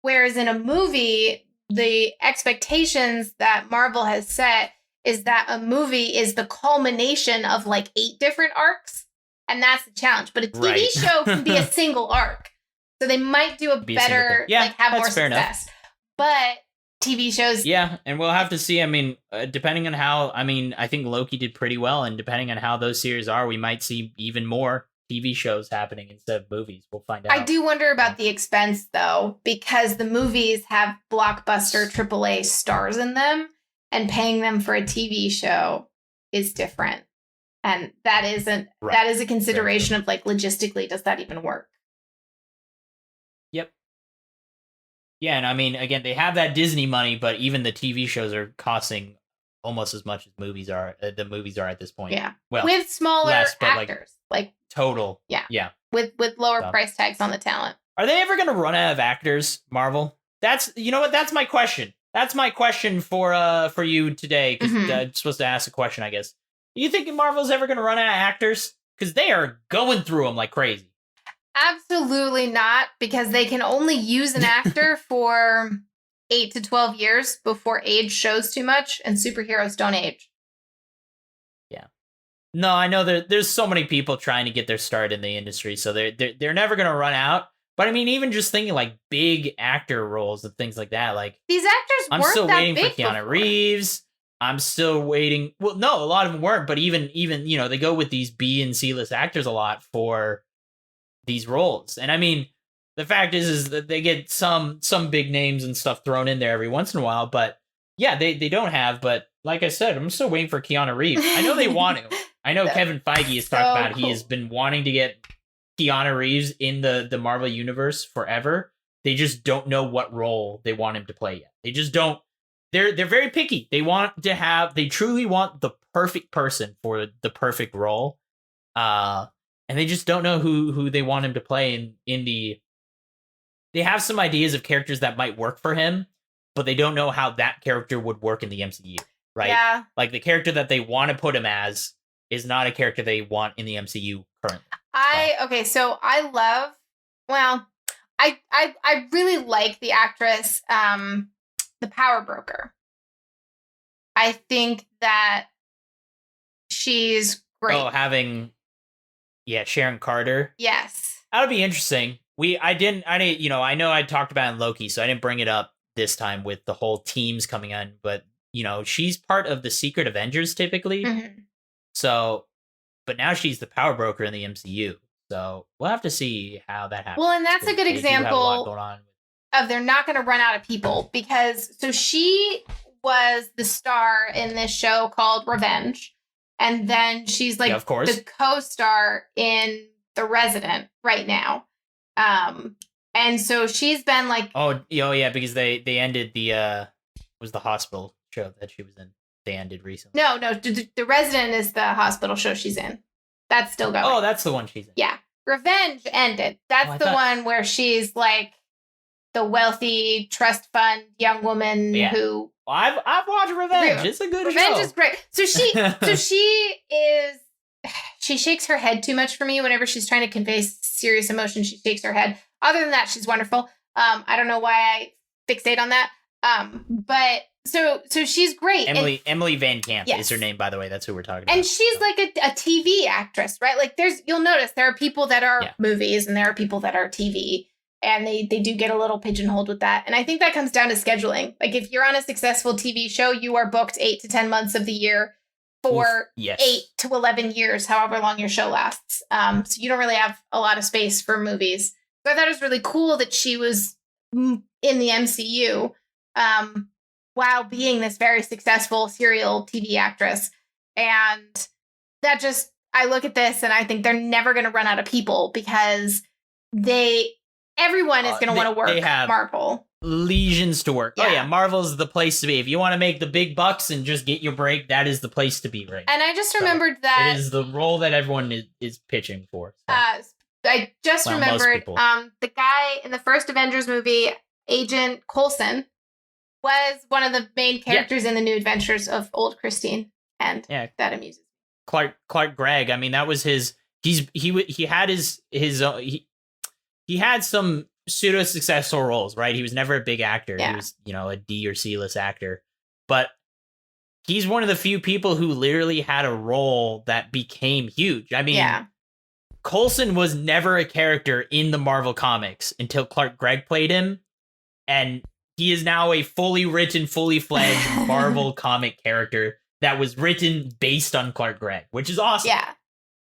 Whereas in a movie, the expectations that Marvel has set is that a movie is the culmination of like 8 different arcs. And that's the challenge. But a TV show can be a single arc. So they might do a better, have more success. Enough. But TV shows. Yeah, and we'll have to see. I mean, depending on how, I think Loki did pretty well. And depending on how those series are, we might see even more TV shows happening instead of movies. We'll find out. I do wonder about the expense, though, because the movies have blockbuster AAA stars in them. And paying them for a TV show is different. And that is a consideration of like logistically, does that even work? Yep. Yeah, and I mean, again, they have that Disney money, but even the TV shows are costing almost as much as movies are. The movies are at this point. Yeah. Well, with smaller actors, like total. Yeah. With lower price tags on the talent. Are they ever going to run out of actors, Marvel? You know what? That's my question. That's my question for you today, because I'm supposed to ask a question, I guess. Do you think Marvel's ever going to run out of actors? Because they are going through them like crazy. Absolutely not, because they can only use an actor for 8 to 12 years before age shows too much, and superheroes don't age. Yeah. No, I know there's so many people trying to get their start in the industry, so they're never going to run out. But I mean, even just thinking like big actor roles and things like that, like these actors I'm weren't still that waiting big for Keanu before. Reeves. I'm still waiting. Well, no, a lot of them weren't, but even they go with these B and C list actors a lot for these roles. And I mean, the fact is that they get some big names and stuff thrown in there every once in a while, but yeah, they don't have. But like I said, I'm still waiting for Keanu Reeves. I know they want him. I know Kevin Feige has talked about he has been wanting to get Keanu Reeves in the Marvel universe forever. They just don't know what role they want him to play yet. They just don't. They're very picky. They truly want the perfect person for the perfect role. And they just don't know who they want him to play in the. They have some ideas of characters that might work for him, but they don't know how that character would work in the MCU, right? Yeah. Like the character that they want to put him as is not a character they want in the MCU currently. So I love. Well, I really like the actress, the Power Broker. I think that she's great. Oh, Sharon Carter. Yes. That would be interesting. I know I talked about it in Loki, so I didn't bring it up this time with the whole teams coming on, but she's part of the Secret Avengers typically. Mm-hmm. So, but now she's the Power Broker in the MCU. So we'll have to see how that happens. Well, and that's a good example of they're not going to run out of people because she was the star in this show called Revenge. And then she's like the co-star in The Resident right now. And so she's been like, because they ended the hospital show that she was in. They ended recently. No, The Resident is the hospital show she's in. That's still going. Oh, that's the one she's in. Yeah. Revenge ended. That's one where she's like the wealthy trust fund young woman who. Well, I've watched Revenge. It's a good show. Revenge is great. So she shakes her head too much for me whenever she's trying to convey serious emotion. She shakes her head. Other than that, she's wonderful. I don't know why I fixate on that. But so she's great. Emily Van Camp is her name, by the way. That's who we're talking about. And she's like a TV actress, right? Like you'll notice there are people that are movies and there are people that are TV. And they do get a little pigeonholed with that. And I think that comes down to scheduling. Like if you're on a successful TV show, you are booked 8 to 10 months of the year for 8 to 11 years, however long your show lasts. So you don't really have a lot of space for movies. So I thought it was really cool that she was in the MCU while being this very successful serial TV actress. And that I look at this and I think they're never going to run out of people because everyone is going to want to work. They have Marvel. Legions to work. Yeah. Oh yeah, Marvel's the place to be. If you want to make the big bucks and just get your break, that is the place to be right now. And I just remembered that it is the role that everyone is pitching for. So. I just remembered the guy in the first Avengers movie, Agent Coulson, was one of the main characters in the New Adventures of Old Christine, and that amuses me. Clark Gregg. I mean, that was his. He had some pseudo successful roles, right? He was never a big actor. He was, a D or C list actor, but he's one of the few people who literally had a role that became huge. I mean, Coulson was never a character in the Marvel comics until Clark Gregg played him, and he is now a fully written, fully fledged Marvel comic character that was written based on Clark Gregg, which is awesome. Yeah,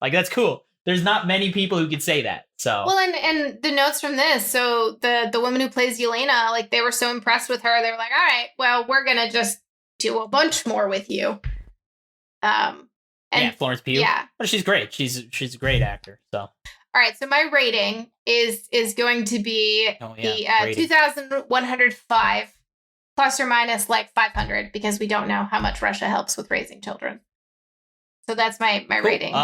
like that's cool. There's not many people who could say that. So well, and the notes from this, so the woman who plays Yelena, like they were so impressed with her, they were like, all right, well, we're gonna just do a bunch more with you. Florence Pugh. Yeah, but she's great. She's a great actor. So all right, so my rating is going to be 2,105 plus or minus like 500 because we don't know how much Russia helps with raising children. So that's my rating.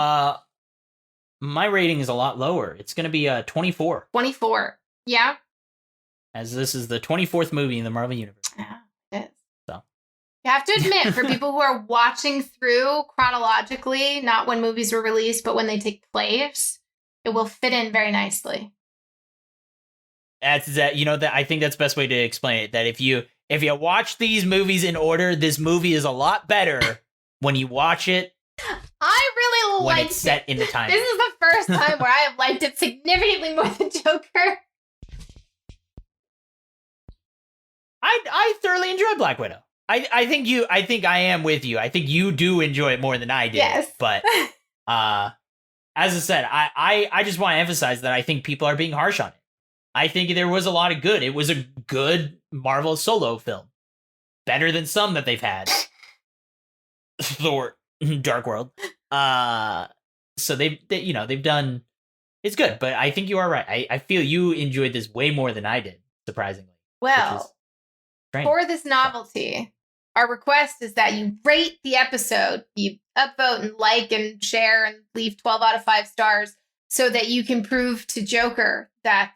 My rating is a lot lower. It's going to be 24. 24. Yeah. As this is the 24th movie in the Marvel Universe. Yeah, it is. So. You have to admit, for people who are watching through chronologically, not when movies were released, but when they take place, it will fit in very nicely. That's that. I think that's the best way to explain it. That if you watch these movies in order, this movie is a lot better when you watch it. I really liked it. When it's set in the time. This is the first time where I have liked it significantly more than Joker. I thoroughly enjoyed Black Widow. I think I am with you. I think you do enjoy it more than I did. Yes. But as I said, I just want to emphasize that I think people are being harsh on it. I think there was a lot of good. It was a good Marvel solo film. Better than some that they've had. Thor. Dark World. So they've done It's good, but I think you are right. I feel you enjoyed this way more than I did, surprisingly. Well, for this novelty, our request is that you rate the episode. You upvote and like and share and leave 12 out of 5 stars so that you can prove to Joker that,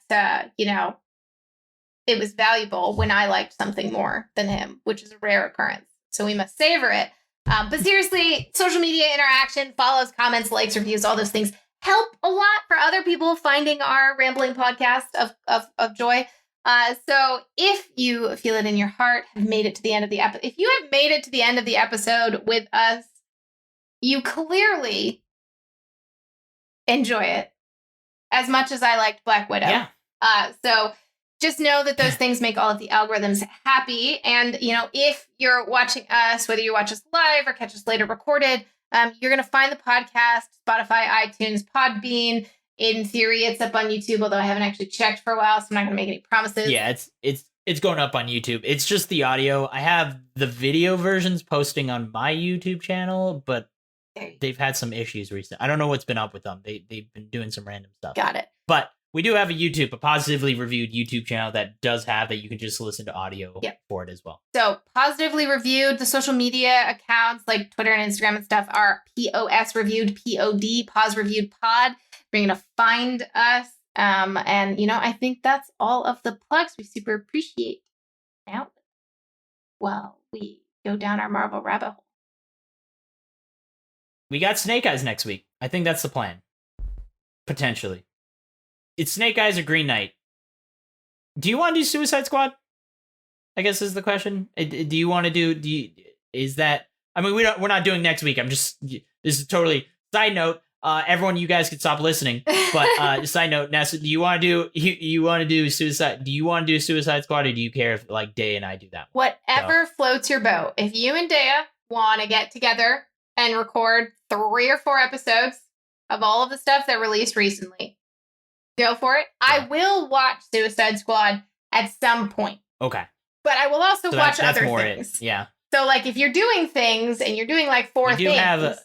it was valuable when I liked something more than him, which is a rare occurrence. So we must savor it. But seriously, social media interaction, follows, comments, likes, reviews, all those things help a lot for other people finding our rambling podcast of joy. So if you feel it in your heart, have made it to the end of the episode, if you have made it to the end of the episode with us, you clearly enjoy it as much as I liked Black Widow. Yeah. So just know that those things make all of the algorithms happy. And, if you're watching us, whether you watch us live or catch us later recorded, you're going to find the podcast, Spotify, iTunes, Podbean. In theory, it's up on YouTube, although I haven't actually checked for a while, so I'm not going to make any promises. Yeah, it's going up on YouTube. It's just the audio. I have the video versions posting on my YouTube channel, but they've had some issues recently. I don't know what's been up with them. They've been doing some random stuff. Got it. But we do have a positively reviewed YouTube channel that does have that you can just listen to audio for it as well. So positively reviewed, the social media accounts like Twitter and Instagram and stuff are POS reviewed, POD, pause reviewed pod. You're going to find us. And, I think that's all of the plugs we super appreciate. Now, well, we go down our Marvel rabbit hole. We got Snake Eyes next week. I think that's the plan. Potentially. It's Snake Eyes or Green Knight. Do you want to do Suicide Squad? I guess is the question. Do you want to do? Is that? I mean, we're not doing next week. This is totally side note. Everyone, you guys can stop listening. But side note, Nessa, do you want to do Suicide? Do you want to do Suicide Squad, or do you care if like Dea and I do that? Whatever floats your boat. If you and Dea want to get together and record 3 or 4 episodes of all of the stuff that released recently, go for it. Yeah. I will watch Suicide Squad at some point. Okay. But I will also watch other things. Yeah. So, like, if you're doing things and you're doing like 4 things,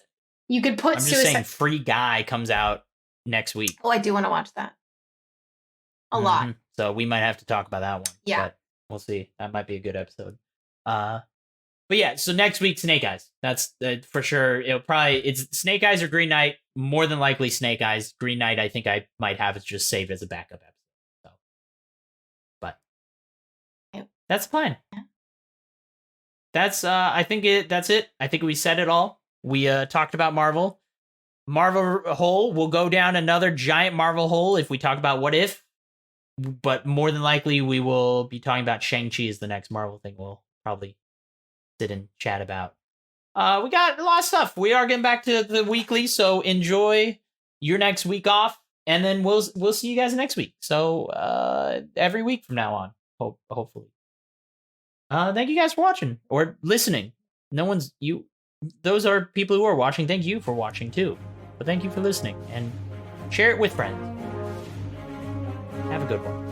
you could put I'm just saying Free Guy comes out next week. Oh, I do want to watch that. A lot. So we might have to talk about that one. Yeah. But we'll see. That might be a good episode. But yeah, so next week, Snake Eyes. That's for sure. It's Snake Eyes or Green Knight. More than likely Snake Eyes. Green Knight, I think I might have it just saved as a backup episode. So, but that's the plan. Yeah. That's I think that's it. I think we said it all. We talked about Marvel. Marvel hole. We'll go down another giant Marvel hole if we talk about What If. But more than likely, we will be talking about Shang-Chi as the next Marvel thing. We'll probably sit and chat about. We got a lot of stuff. We are getting back to the weekly, so enjoy your next week off, and then we'll see you guys next week. So every week from now on, hopefully. Thank you guys for watching or listening. Those are people who are watching. Thank you for watching too. But thank you for listening, and share it with friends. Have a good one.